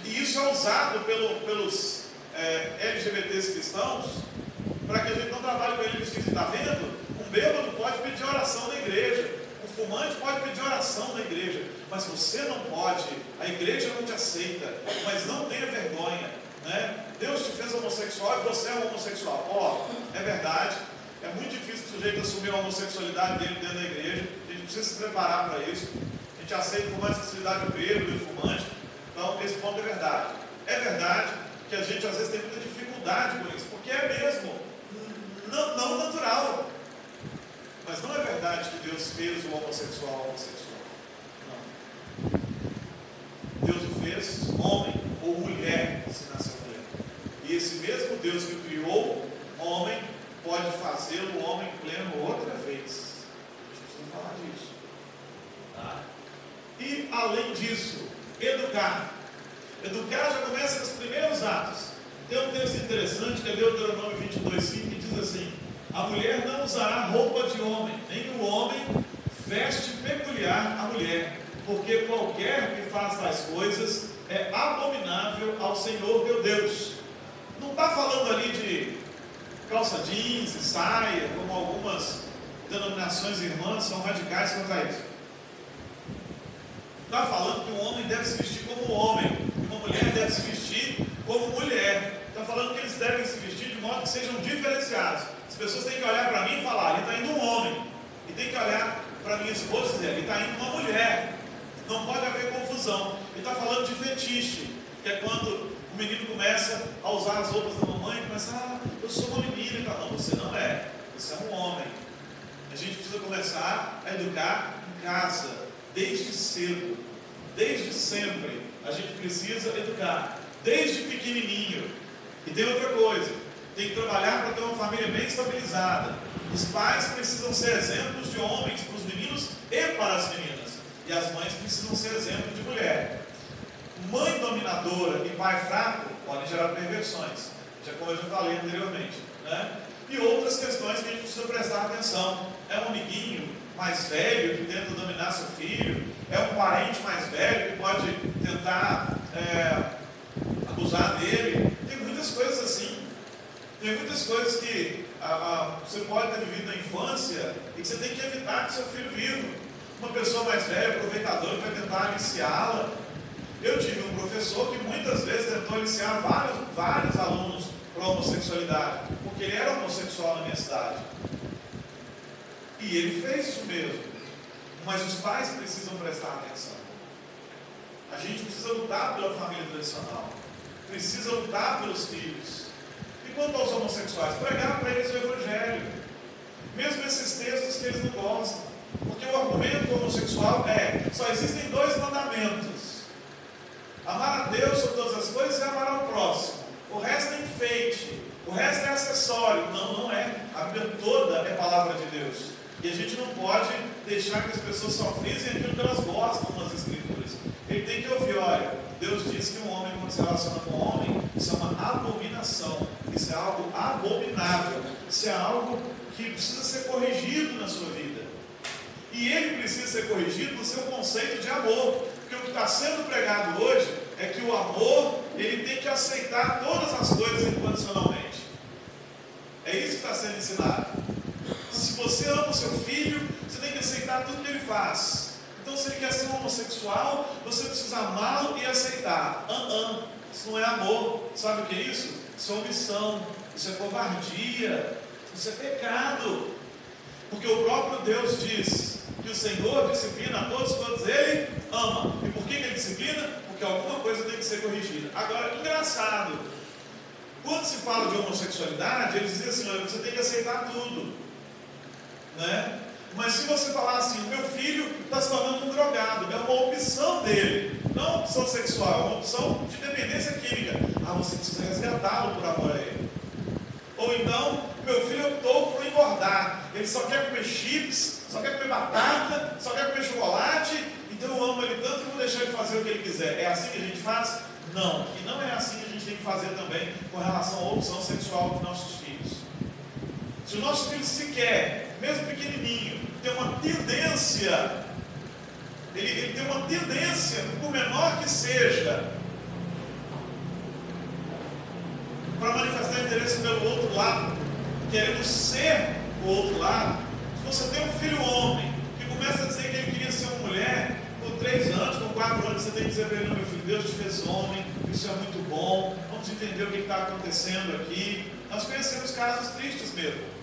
Speaker 1: E isso é usado pelos LGBTs cristãos para que a gente não trabalhe com ele vestido. Está vendo? Um bêbado pode pedir oração na igreja, um fumante pode pedir oração na igreja, mas você não pode, a igreja não te aceita. Mas não tenha vergonha, né? Deus te fez homossexual e você é homossexual. É verdade, é muito difícil o sujeito assumir a homossexualidade dele dentro da igreja. A gente precisa se preparar para isso. A gente aceita com mais facilidade o bêbado e o fumante. Então, esse ponto é verdade. É verdade que a gente às vezes tem muita dificuldade com isso, porque é mesmo não natural. Mas não é verdade que Deus fez o homossexual homossexual. Não. Deus o fez homem ou mulher, se nasceu mulher. E esse mesmo Deus que criou homem, pode fazê-lo homem pleno outra vez. A gente precisa falar disso. Tá? E além disso, educar. Educar já começa nos primeiros atos. Tem um texto interessante que é Deuteronômio 22:5, que diz assim: a mulher não usará roupa de homem, nem o homem veste peculiar a mulher, porque qualquer que faz tais coisas é abominável ao Senhor teu Deus. Não está falando ali de calça jeans e saia, como algumas denominações irmãs são radicais quanto a isso. Está falando que um homem deve se vestir como homem, e uma mulher deve se vestir como mulher. Está falando que eles devem se vestir de modo que sejam diferenciados. As pessoas têm que olhar para mim e falar: ali está indo um homem. E tem que olhar para minha esposa e dizer: ali está indo uma mulher. Não pode haver confusão. Ele está falando de fetiche, que é quando o menino começa a usar as roupas da mamãe e começa: eu sou uma menina. E fala: não, você não é. Você é um homem. A gente precisa começar a educar em casa, desde cedo, desde sempre. A gente precisa educar, desde pequenininho. E tem outra coisa: tem que trabalhar para ter uma família bem estabilizada. Os pais precisam ser exemplos de homens para os meninos e para as meninas. E as mães precisam ser exemplos de mulher. Mãe dominadora e pai fraco podem gerar perversões, como eu já falei anteriormente, né? E outras questões que a gente precisa prestar atenção. É um amiguinho mais velho que tenta dominar seu filho? É um parente mais velho que pode tentar abusar dele? Tem muitas coisas assim. Tem muitas coisas que você pode ter vivido na infância e que você tem que evitar que seu filho viva. Uma pessoa mais velha, aproveitadora, que vai tentar aliciá-la. Eu tive um professor que muitas vezes tentou aliciar vários alunos para a homossexualidade, porque ele era homossexual na minha cidade. E ele fez isso mesmo. Mas os pais precisam prestar atenção. A gente precisa lutar pela família tradicional. Precisa lutar pelos filhos. E quanto aos homossexuais, pregar para eles o Evangelho. Mesmo esses textos que eles não gostam. Porque o argumento homossexual só existem 2 mandamentos: amar a Deus sobre todas as coisas e amar ao próximo. O resto é enfeite, o resto é acessório. Não é. A Bíblia toda é palavra de Deus. E a gente não pode deixar que as pessoas só frisem aquilo que elas gostam nas Escrituras. Ele tem que ouvir, olha, Deus diz que um homem, quando se relaciona com um homem, isso é uma abominação, isso é algo abominável, isso é algo que precisa ser corrigido na sua vida. E ele precisa ser corrigido no seu conceito de amor, porque o que está sendo pregado hoje é que o amor, ele tem que aceitar todas as coisas incondicionalmente. É isso que está sendo ensinado. Se você ama o seu filho, você tem que aceitar tudo que ele faz. Então, se ele quer ser um homossexual, você precisa amá-lo e aceitar. Isso não é amor. Sabe o que é isso? Isso é omissão, isso é covardia, isso é pecado. Porque o próprio Deus diz que o Senhor disciplina a todos quantos Ele ama. E por que Ele disciplina? Porque alguma coisa tem que ser corrigida. Agora, engraçado, quando se fala de homossexualidade, eles dizem assim, olha, você tem que aceitar tudo, né? Mas se você falar assim, meu filho está se tornando um drogado, é uma opção dele, não uma opção sexual, é uma opção de dependência química. Você precisa resgatá-lo por amor a ele. Ou então, meu filho optou por engordar, ele só quer comer chips, só quer comer batata, só quer comer chocolate, então eu amo ele tanto que vou deixar ele fazer o que ele quiser. É assim que a gente faz? Não. E não é assim que a gente tem que fazer também com relação à opção sexual dos nossos filhos. Se o nosso filho sequer, mesmo pequenininho, tem uma tendência, ele tem uma tendência, por menor que seja, para manifestar interesse pelo outro lado, querendo ser o outro lado. Se você tem um filho homem, que começa a dizer que ele queria ser uma mulher, com 3 anos, com 4 anos, você tem que dizer para ele, não, meu filho, Deus te fez homem, isso é muito bom, vamos entender o que está acontecendo aqui. Nós conhecemos casos tristes mesmo.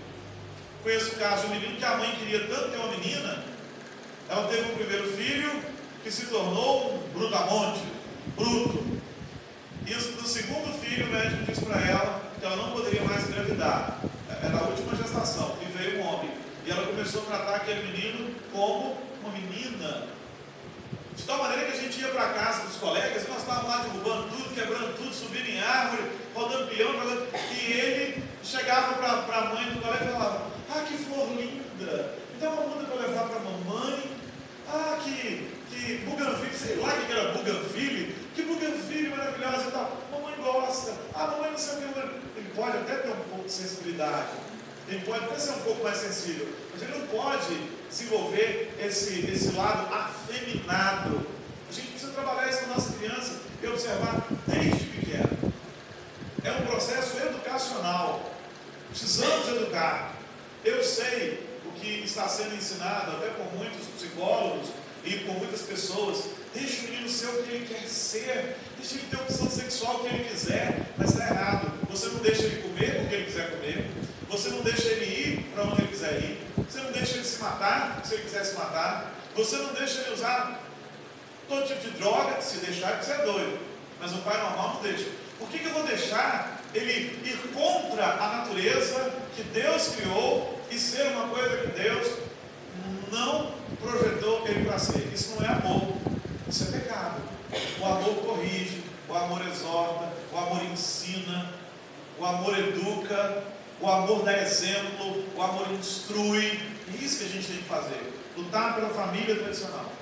Speaker 1: Conheço o caso de um menino que a mãe queria tanto ter uma menina, ela teve um primeiro filho que se tornou um brutamonte, bruto. E no segundo filho, o médico disse para ela que ela não poderia mais engravidar. Era a última gestação, e veio um homem. E ela começou a tratar aquele menino como uma menina. De tal maneira que a gente ia para a casa dos colegas, e nós estávamos lá derrubando tudo, quebrando tudo, subindo em árvore, rodando peão, e ele chegava para a mãe do colega e falava, que flor linda, então uma muda para levar para a mamãe, que buganvília, sei lá o que era buganvília, que buganvília maravilhosa e tal, mamãe gosta, mamãe não sei o que, ele pode até ter um pouco de sensibilidade, ele pode até ser um pouco mais sensível, mas ele não pode desenvolver esse lado afeminado. A gente precisa trabalhar isso na nossa criança e observar desde pequeno. É um processo educacional, precisamos educar. Eu sei o que está sendo ensinado até por muitos psicólogos e por muitas pessoas. Deixa o menino ser o que ele quer ser, deixa ele ter a opção sexual que ele quiser, mas está errado. Você não deixa ele comer o que ele quiser comer, você não deixa ele ir para onde ele quiser ir, você não deixa ele se matar se ele quiser se matar, você não deixa ele usar todo tipo de droga, se deixar, porque você é doido, mas o pai normal não deixa. Por que eu vou deixar ele ir contra a natureza que Deus criou e ser uma coisa que Deus não projetou ele para ser? Isso não é amor, isso é pecado. O amor corrige, o amor exorta, o amor ensina, o amor educa, o amor dá exemplo, o amor instrui. É isso que a gente tem que fazer, lutar pela família tradicional.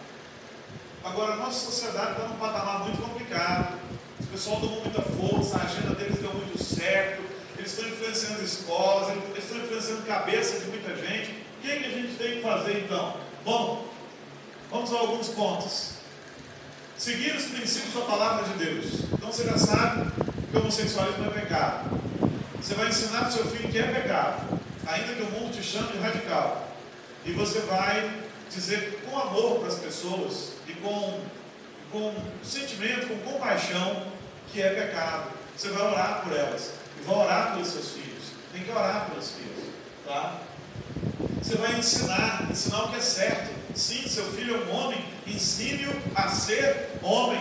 Speaker 1: Agora, a nossa sociedade está num patamar muito complicado. Os pessoal tomam muita força, a agenda deles deu muito certo, eles estão influenciando escolas, eles estão influenciando cabeça de muita gente. O que é que a gente tem que fazer então? Bom, vamos a alguns pontos. Seguir os princípios da palavra de Deus. Então você já sabe que o homossexualismo é pecado. Você vai ensinar para o seu filho que é pecado, ainda que o mundo te chame de radical. E você vai dizer com amor para as pessoas e com sentimento, com compaixão, que é pecado. Você vai orar por elas e vai orar pelos seus filhos. Tem que orar pelos filhos, tá? Você vai ensinar o que é certo. Sim, seu filho é um homem, ensine-o a ser homem.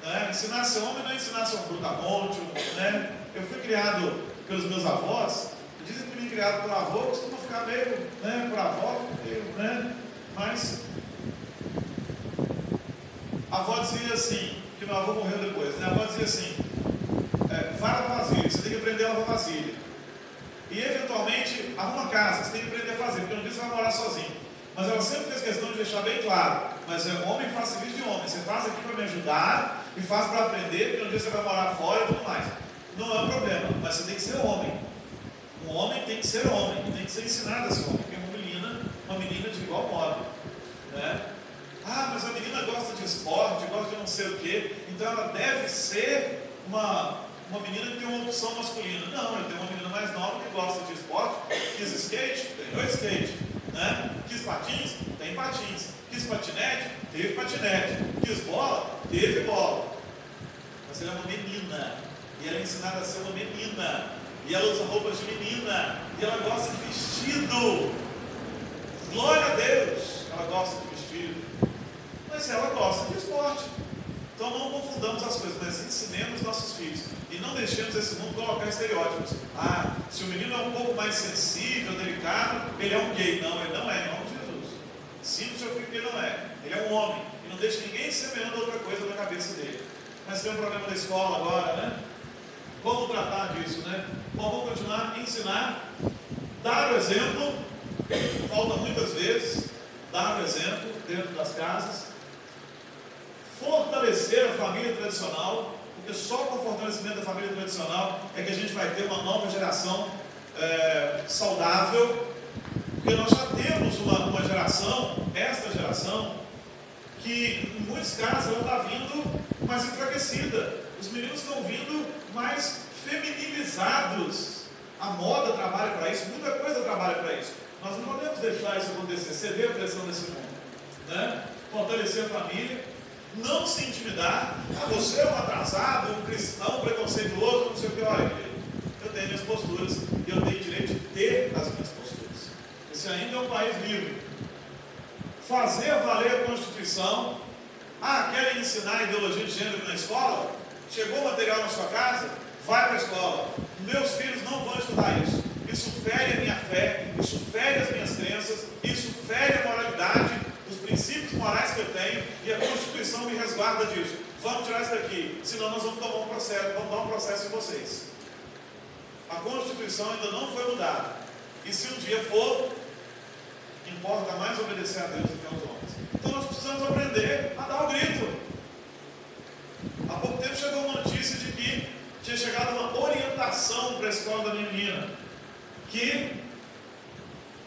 Speaker 1: Né? Ensinar a ser homem não é ensinar a ser um brutamonte, né? Eu fui criado pelos meus avós. Dizem que me criado pelo avô, costuma ficar meio, né? Por avó, meio, né? Mas a avó dizia assim, que meu avô morreu depois, né? A avó dizia assim, vara vasilha, você tem que aprender a lavar vasilha. e eventualmente arruma casa, você tem que aprender a fazer, porque um dia você vai morar sozinho. Mas ela sempre fez questão de deixar bem claro, mas homem faz serviço de homem, você faz aqui para me ajudar e faz para aprender, porque um dia você vai morar fora e tudo mais. Não é um problema, mas você tem que ser homem. Um homem tem que ser homem, tem que ser ensinado a ser homem, porque uma menina de igual modo, né? Ah, mas a menina gosta de esporte, gosta de não sei o quê, então ela deve ser uma menina que tem uma opção masculina. Não, eu tenho uma menina mais nova que gosta de esporte, quis skate, ganhou skate, né? Quis patins, tem patins, quis patinete, teve patinete, quis bola, teve bola. Mas ela é uma menina, e ela é ensinada a ser uma menina, e ela usa roupas de menina, e ela gosta de vestido. Glória a Deus, ela gosta de vestido, mas ela gosta de esporte. Então não confundamos as coisas, mas ensinemos nossos filhos e não deixemos esse mundo colocar estereótipos. Ah, se o menino é um pouco mais sensível, delicado, ele é um gay. Não, ele não é, em nome de Jesus. Ensine o seu filho que ele não é. Ele é um homem e não deixe ninguém semeando outra coisa na cabeça dele. Mas tem um problema da escola agora, né? Como tratar disso, né? Bom, vamos continuar a ensinar, dar o exemplo. Falta muitas vezes dar o exemplo dentro das casas. Fortalecer a família tradicional, porque só com o fortalecimento da família tradicional é que a gente vai ter uma nova geração saudável, porque nós já temos uma geração, esta geração, que em muitos casos ela está vindo mais enfraquecida. Os meninos estão vindo mais feminilizados. A moda trabalha para isso, muita coisa trabalha para isso. Nós não podemos deixar isso acontecer, ceder a pressão desse mundo, né? Fortalecer a família, não se intimidar. Ah, você é um atrasado, um cristão, preconceituoso, não sei o que. Olha, eu tenho minhas posturas e eu tenho direito de ter as minhas posturas. Esse ainda é um país livre. Fazer valer a Constituição. Ah, querem ensinar ideologia de gênero na escola? Chegou o material na sua casa? Vai para a escola. Meus filhos não vão estudar isso. Isso fere a minha fé, isso fere as minhas crenças, isso fere a moralidade, os princípios morais que eu tenho, e a Constituição me resguarda disso. Vamos tirar isso daqui, senão nós vamos tomar um processo, vamos dar um processo em vocês. A Constituição ainda não foi mudada. E se um dia for, importa mais obedecer a Deus do que aos homens. Então nós precisamos aprender a dar o grito. Há pouco tempo chegou uma notícia de que tinha chegado uma orientação para a escola da minha menina, que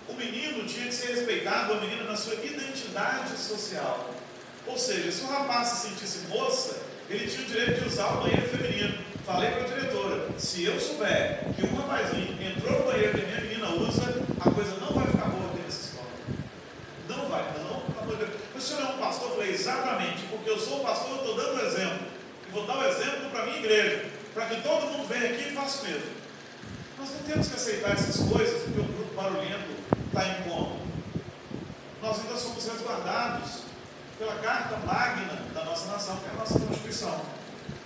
Speaker 1: o menino tinha que ser respeitado, a menina, na sua identidade social. Ou seja, se o rapaz se sentisse moça, ele tinha o direito de usar o banheiro feminino. Falei para a diretora, se eu souber que um rapazinho entrou no banheiro que a minha menina usa, a coisa não vai ficar boa aqui nessa escola. Não vai, não. O senhor é um pastor? Eu falei, exatamente, porque eu sou pastor, eu estou dando o exemplo. E vou dar o exemplo para a minha igreja, para que todo mundo venha aqui e faça o mesmo. Nós não temos que aceitar essas coisas porque o grupo barulhento está impondo. Nós ainda somos resguardados pela carta magna da nossa nação, que é a nossa Constituição.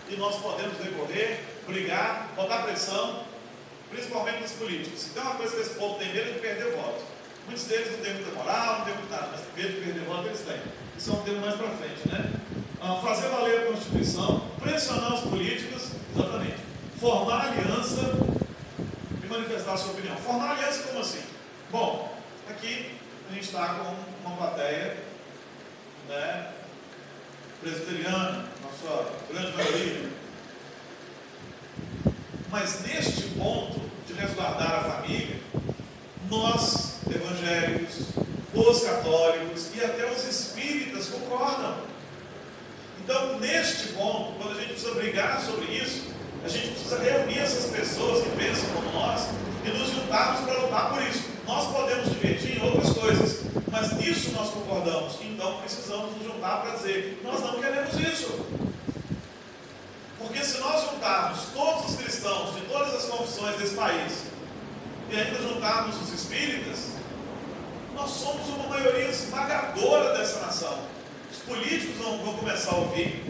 Speaker 1: E nós podemos decorrer, brigar, botar pressão, principalmente nos políticos. Se tem uma coisa que esse povo tem medo, é de perder voto. Muitos deles não têm muita moral, não têm muito nada, mas medo de perder voto eles têm. Isso é um tema mais para frente, né? Fazer valer a Constituição, pressionar os políticos, exatamente, formar aliança e manifestar a sua opinião. Formar aliança como assim? Bom, aqui a gente está com uma plateia, né, presbiteriana, na sua grande maioria. Mas neste ponto de resguardar a família, nós, evangélicos, os católicos e até os espíritas concordam. Então, neste ponto, quando a gente precisa brigar sobre isso, a gente precisa reunir essas pessoas que pensam como nós e nos juntarmos para lutar por isso. Nós podemos divertir em outras coisas, mas nisso nós concordamos. Então, precisamos nos juntar para dizer, nós não queremos isso. Porque se nós juntarmos todos os cristãos de todas as confissões desse país e ainda juntarmos os espíritas, nós somos uma maioria esmagadora dessa nação. Os políticos vão começar a ouvir,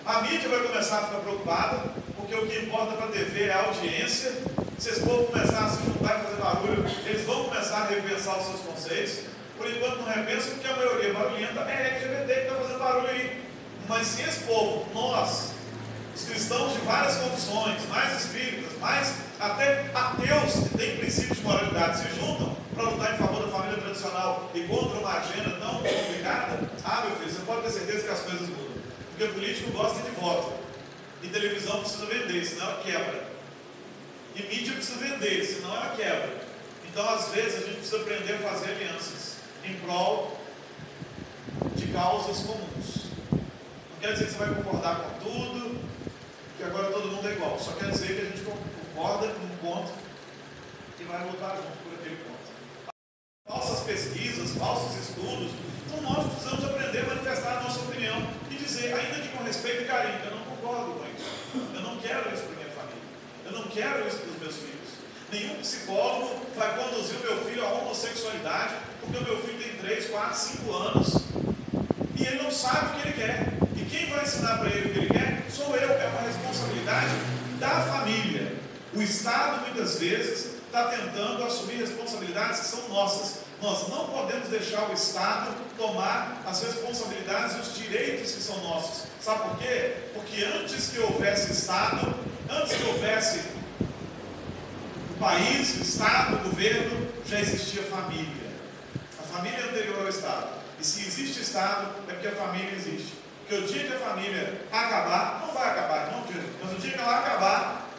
Speaker 1: a mídia vai começar a ficar preocupada, porque o que importa para a TV é a audiência. Se esse povo começar a se juntar e fazer barulho, eles vão começar a repensar os seus conceitos. Por enquanto não repensam, porque a maioria barulhenta é LGBT que está fazendo barulho aí. Mas se esse povo, nós, Os cristãos de várias confissões, mais espíritas, mais até ateus que têm princípios de moralidade, se juntam para lutar em favor da família tradicional e contra uma agenda tão complicada. Ah, meu filho, você pode ter certeza que as coisas mudam. Porque o político gosta de voto. E televisão precisa vender, senão ela quebra. E mídia precisa vender, senão ela quebra. Então, às vezes, a gente precisa aprender a fazer alianças em prol de causas comuns. Não quer dizer que você vai concordar com tudo, que agora todo mundo é igual. Só quer dizer que a gente concorda num ponto e vai lutar junto por aquele ponto. Falsas pesquisas, falsos estudos. Então, nós precisamos aprender a manifestar a nossa opinião e dizer, ainda que com respeito e carinho, eu não concordo com isso. Eu não quero isso para minha família. Eu não quero isso para os meus filhos. Nenhum psicólogo vai conduzir o meu filho à homossexualidade, porque o meu filho tem 3, 4, 5 anos e ele não sabe o que ele quer. E quem vai ensinar para ele o que ele quer sou eu. É uma responsabilidade da família. O Estado, muitas vezes, está tentando assumir responsabilidades que são nossas. Nós não podemos deixar o Estado tomar as responsabilidades e os direitos que são nossos. Sabe por quê? Porque antes que houvesse Estado, antes que houvesse o país, o Estado, o governo, já existia família. A família é anterior ao Estado. E se existe Estado, é porque a família existe. Porque o dia que a família acabar, não vai acabar, não, mas o dia que ela acabar,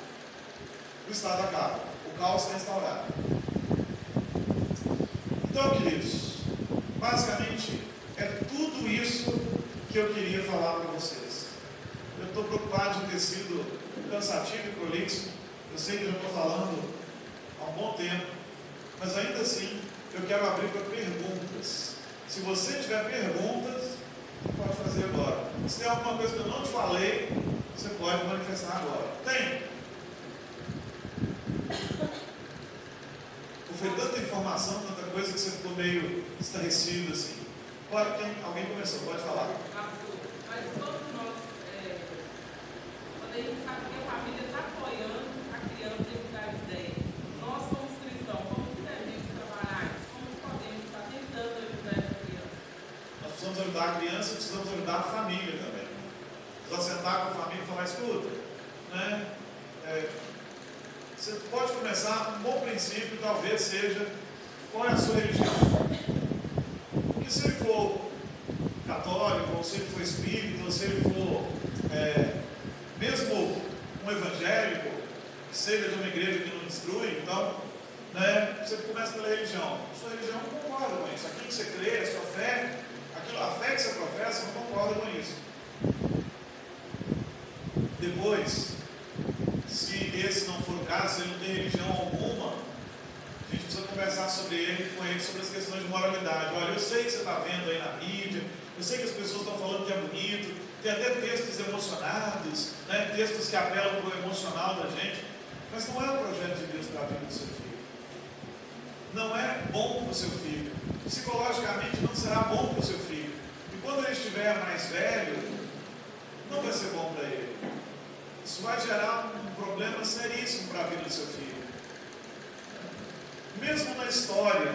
Speaker 1: o Estado acaba. O caos está instaurado. Então, queridos, basicamente é tudo isso que eu queria falar para vocês. Eu estou preocupado de ter sido cansativo e prolixo. Eu sei que eu estou falando há um bom tempo, mas ainda assim eu quero abrir para perguntas. Se você tiver perguntas, pode fazer agora. Se tem alguma coisa que eu não te falei, você pode manifestar agora. Tem? Foi tanta informação, tanta coisa que você ficou meio estarrecido assim. Pode, alguém começou, pode falar.
Speaker 3: Mas todos nós, quando a gente sabe que a família está apoiando a criança em mudar de ideia, nós somos cristãos, como que devemos trabalhar? Como podemos estar tentando ajudar essa criança?
Speaker 1: Nós precisamos ajudar a criança e precisamos ajudar a família também. Precisamos sentar com a família e falar, escuta, né? Você pode começar, um bom princípio talvez seja, qual é a sua religião? Porque se ele for católico, ou se ele for espírita, ou se ele for mesmo um evangélico, que seja de uma igreja que não instrui, então, né, você começa pela religião. Sua religião não concorda com isso. Aquilo que você crê, a sua fé, a fé que você professa não concorda com isso. Depois, se esse não for o caso, se ele não tem religião alguma, a gente precisa conversar com ele sobre as questões de moralidade. Olha, eu sei que você está vendo aí na mídia, eu sei que as pessoas estão falando que é bonito, tem até textos emocionados, né, textos que apelam para o emocional da gente, mas não é o projeto de Deus para a vida do seu filho. Não é bom para o seu filho. Psicologicamente não será bom para o seu filho. E quando ele estiver mais velho, não vai ser bom para ele. Isso vai gerar um problema seríssimo para a vida do seu filho. Mesmo na história,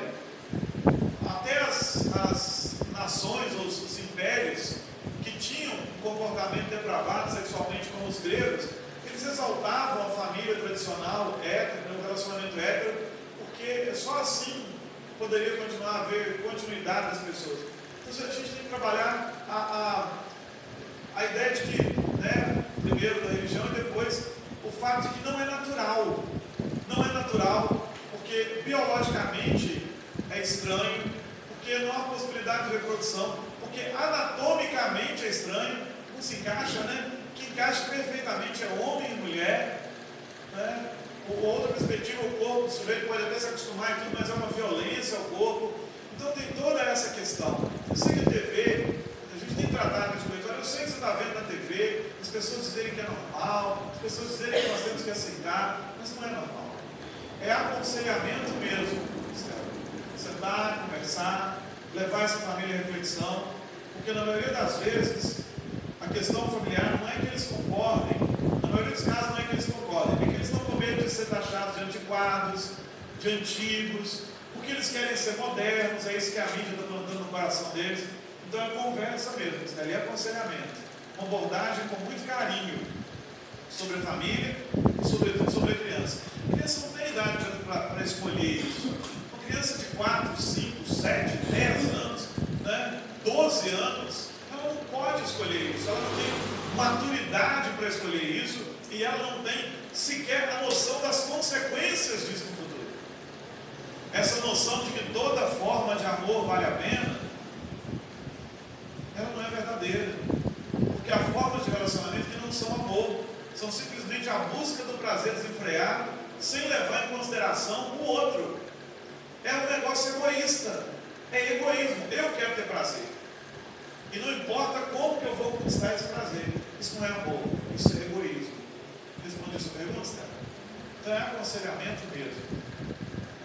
Speaker 1: até as nações ou os impérios que tinham um comportamento depravado sexualmente, como os gregos, eles exaltavam a família tradicional, hétero, o relacionamento hétero, porque só assim poderia continuar a haver continuidade das pessoas. Então a gente tem que trabalhar a ideia de que, né, primeiro da religião e depois o fato de que não é natural. Não é natural, porque biologicamente é estranho, porque não há possibilidade de reprodução, porque anatomicamente é estranho, não se encaixa, né? O que encaixa perfeitamente é homem e mulher, né? Ou outra perspectiva, o corpo do sujeito pode até se acostumar e tudo, mas é uma violência ao corpo. Então tem toda essa questão. Eu sei que a TV, a gente tem tratado das coisas, eu sei que você está vendo na TV, as pessoas dizerem que é normal, as pessoas dizerem que nós temos que aceitar, mas não é normal. É aconselhamento mesmo. Sentar, conversar, levar essa família à reflexão, porque na maioria das vezes a questão familiar não é que eles concordem, na maioria dos casos não é que eles concordem, é que eles estão com medo de ser taxados de antiquados, de antigos, porque eles querem ser modernos, é isso que a mídia está plantando no coração deles. Então é conversa mesmo, isso ali é aconselhamento, uma abordagem com muito carinho, sobre a família e, sobretudo, sobre a criança. A criança não tem idade para escolher isso. Uma criança de 4, 5, 7, 10 anos, né, 12 anos, ela não pode escolher isso, ela não tem maturidade para escolher isso e ela não tem sequer a noção das consequências disso no futuro. Essa noção de que toda forma de amor vale a pena, ela não é verdadeira. Porque há formas de relacionamento que não são amor, são simplesmente a busca do prazer desenfreado, sem levar em consideração o outro. É um negócio egoísta, é egoísmo. Eu quero ter prazer. E não importa como que eu vou conquistar esse prazer. Isso não é amor, isso é egoísmo. Responde a sua pergunta, Stella? Então é aconselhamento mesmo.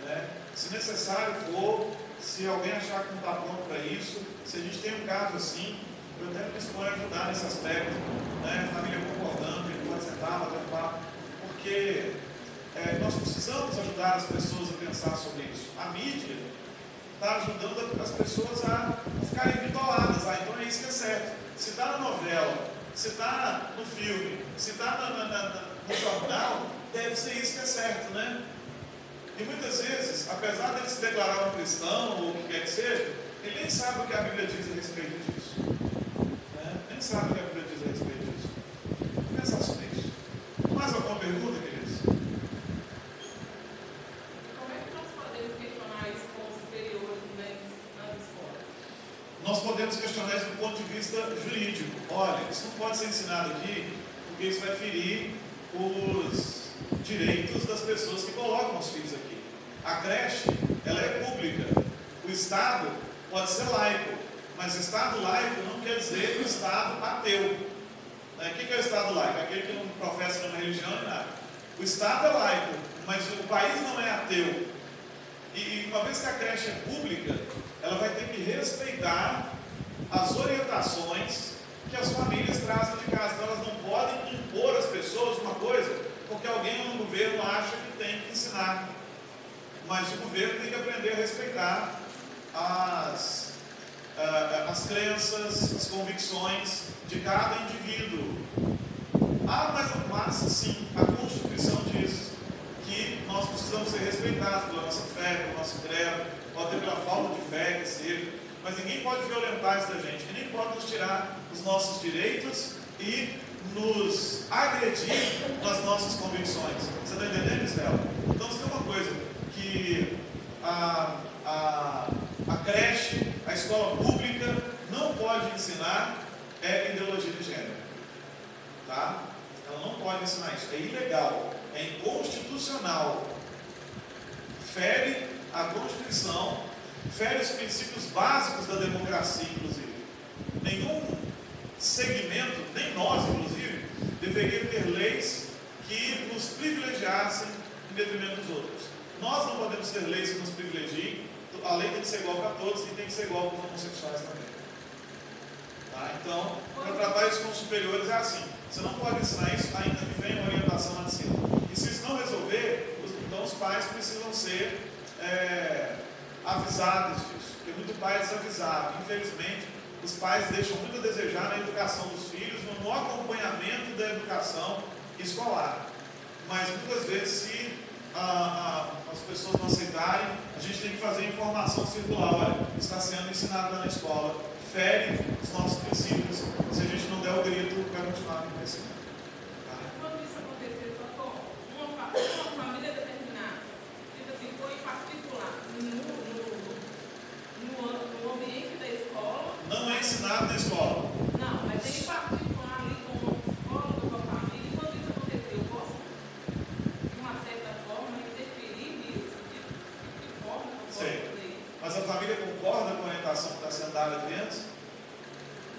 Speaker 1: Né? Se necessário for, se alguém achar que não está pronto para isso, se a gente tem um caso assim, eu até me disponho a ajudar nesse aspecto, né? A família concordando, ele pode sentar, bater um papo, porque nós precisamos ajudar as pessoas a pensar sobre isso. A mídia está ajudando as pessoas a ficarem bitoladas. Então é isso que é certo. Se está na novela, se está no filme, se está no jornal, deve ser isso que é certo, né? E muitas vezes, apesar de ele se declarar um cristão, ou o que quer que seja, ele nem sabe o que a Bíblia diz a respeito disso. Né? Nem sabe o que a Bíblia diz a respeito disso. Vamos pensar sobre isso. Mais alguma pergunta, queridos?
Speaker 3: Como é que nós podemos questionar isso com os superiores nas escolas?
Speaker 1: Nós podemos questionar isso do ponto de vista jurídico. Olha, isso não pode ser ensinado aqui, porque isso vai ferir os direitos das pessoas que colocam os filhos aqui. A creche, ela é pública. O Estado pode ser laico, mas Estado laico não quer dizer o Estado ateu. O que é o Estado laico? Aquele que não professa nenhuma religião nem nada. O Estado é laico, mas o país não é ateu. E uma vez que a creche é pública, ela vai ter que respeitar as orientações que as famílias trazem de casa. Então elas não podem impor às pessoas uma coisa porque alguém no governo acha que tem que ensinar. Mas o governo tem que aprender a respeitar as crenças, as convicções de cada indivíduo. Mas sim, a Constituição diz que nós precisamos ser respeitados pela nossa fé, pelo nosso credo, pode ter pela falta de fé que seja, mas ninguém pode violentar isso da gente, ninguém pode nos tirar os nossos direitos e nos agredir nas nossas convicções. Você está entendendo, Estela? Então, se tem uma coisa que a creche, a escola pública não pode ensinar, é ideologia de gênero. Tá? Ela não pode ensinar isso. É ilegal, é inconstitucional. Fere a Constituição, fere os princípios básicos da democracia, inclusive. Nenhum segmento, nem nós, inclusive, deveria ter leis que nos privilegiassem em detrimento dos outros. Nós não podemos ter leis que nos privilegiem. A lei tem que ser igual para todos e tem que ser igual para os homossexuais também. Tá? Então, para tratar isso com os superiores é assim. Você não pode ensinar isso, ainda que venha uma orientação lá de cima. E se isso não resolver, então os pais precisam ser avisados disso. Porque muito pai é desavisado. Infelizmente, os pais deixam muito a desejar na educação dos filhos, no acompanhamento da educação escolar. Mas muitas vezes, se as pessoas não aceitarem, a gente tem que fazer informação circular. Olha, está sendo ensinado lá na escola, fere os nossos princípios. Se a gente não der o grito, vai continuar acontecendo. Tá?
Speaker 3: Quando isso acontecer, só com uma família determinada, tipo assim, foi particular, no ambiente da escola.
Speaker 1: Não é ensinado na escola.
Speaker 3: Não, mas tem particular ali com uma psicóloga, com a família. E quando isso acontecer, eu posso, de uma certa forma, interferir nisso? De que forma eu posso fazer isso?
Speaker 1: Mas a família concorda com a orientação que está sendo dada à criança?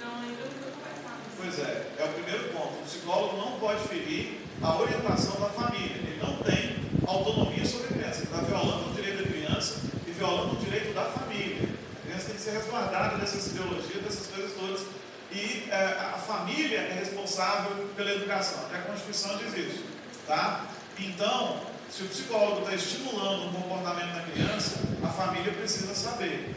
Speaker 3: Não, ainda não foi conversado.
Speaker 1: Pois é o primeiro ponto. O psicólogo não pode ferir a orientação da família. Ele não tem autonomia sobre a criança. Ele está violando o direito da criança e violando o direito da família. A criança tem que ser resguardada dessas ideologias, dessas coisas todas. E a família é responsável pela educação. Até a Constituição diz isso. Tá? Então, se o psicólogo está estimulando um comportamento na criança, a família precisa saber.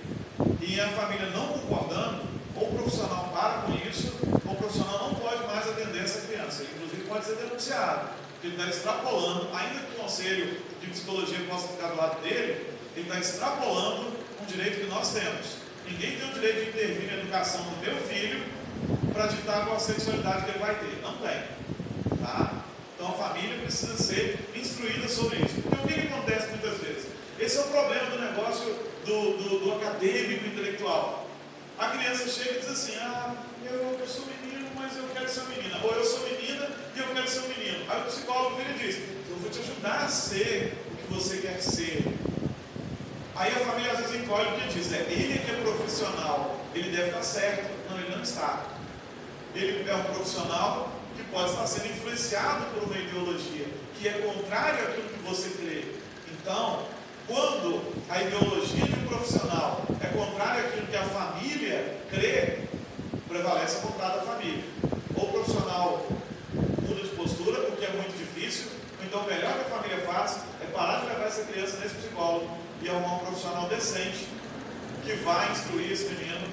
Speaker 1: E a família não concordando, ou o profissional para com isso, ou o profissional não pode mais atender essa criança. Inclusive pode ser denunciado. Ele está extrapolando, ainda que o conselho de psicologia possa ficar do lado dele, ele está extrapolando um direito que nós temos. Ninguém tem o direito de intervir na educação do meu filho para ditar qual a sexualidade que ele vai ter. Não tem. Tá? Então a família precisa ser instruída sobre isso. Porque o que acontece muitas vezes? Esse é o problema do negócio do acadêmico intelectual. A criança chega e diz assim: eu sou menino, mas eu quero ser menina. Ou eu sou menina e eu quero ser um menino. Aí o psicólogo vira e diz: eu vou te ajudar a ser o que você quer ser. Aí a família às vezes encolhe porque diz: ele que é profissional, ele deve estar certo. Não, ele não está. Ele é um profissional que pode estar sendo influenciado por uma ideologia que é contrária àquilo que você crê. Então, quando a ideologia de um profissional é contrária àquilo que a família crê, prevalece a vontade da família. Ou o profissional muda de postura, o que é muito difícil, ou então o melhor que a família faz é parar de levar essa criança nesse psicólogo e arrumar um profissional decente que vai instruir esse menino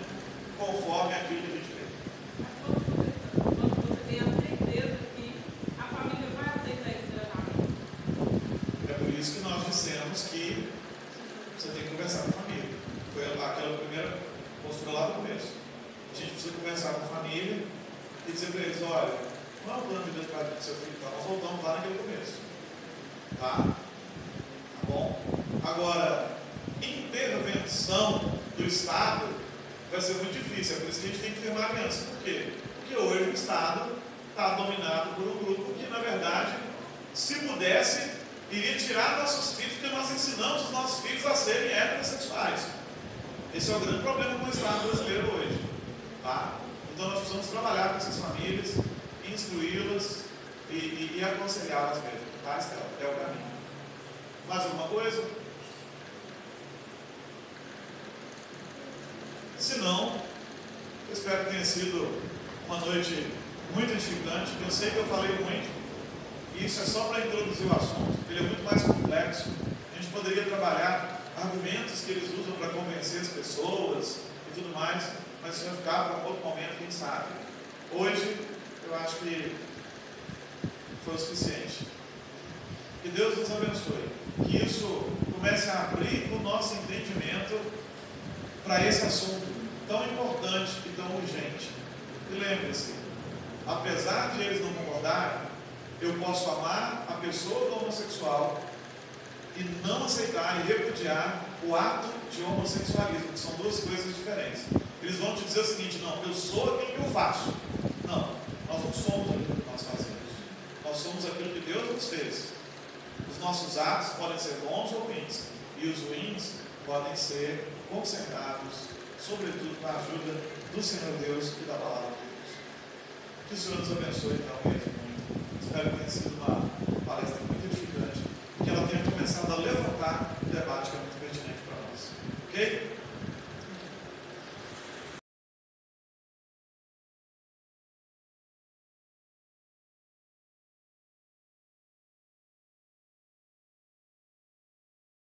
Speaker 1: conforme aquilo que a gente crê.
Speaker 3: Quando você tem a certeza que a família vai aceitar esse tratamento.
Speaker 1: É por isso que nós dissemos que você tem que conversar com a família. Foi aquela primeira postura lá no começo. A gente precisa conversar com a família e dizer para eles: olha, não é o plano de Deus para o seu filho, tá? Nós voltamos lá naquele começo. Tá? Tá bom? Agora, intervenção do Estado vai ser muito difícil. É por isso que a gente tem que firmar aliança. Por quê? Porque hoje o Estado está dominado por um grupo que, na verdade, se pudesse, iria tirar nossos filhos, porque nós ensinamos os nossos filhos a serem heterossexuais. Esse é o grande problema com o Estado brasileiro hoje. Tá? Então nós precisamos trabalhar com essas famílias, instruí-las e aconselhá-las mesmo. Tá? Esse é o caminho. Mais alguma coisa? Se não, eu espero que tenha sido uma noite muito edificante. Eu sei que eu falei muito, e isso é só para introduzir o assunto. Ele é muito mais complexo. A gente poderia trabalhar argumentos que eles usam para convencer as pessoas e tudo mais, mas isso vai ficar para outro momento, quem sabe. Hoje, eu acho que foi o suficiente. Que Deus nos abençoe. Que isso comece a abrir o nosso entendimento para esse assunto tão importante e tão urgente. E lembre-se, apesar de eles não concordarem, eu posso amar a pessoa do homossexual e não aceitar e repudiar o ato de homossexualismo, que são duas coisas diferentes. Eles vão te dizer o seguinte: não, eu sou aquilo que eu faço. Não, nós não somos aquilo que nós fazemos. Nós somos aquilo que Deus nos fez. Os nossos atos podem ser bons ou ruins, e os ruins podem ser consertados, sobretudo com a ajuda do Senhor Deus e da palavra de Deus. Que o Senhor nos abençoe então mesmo muito. Espero que tenha sido uma palestra muito edificante, que ela tenha começado a levantar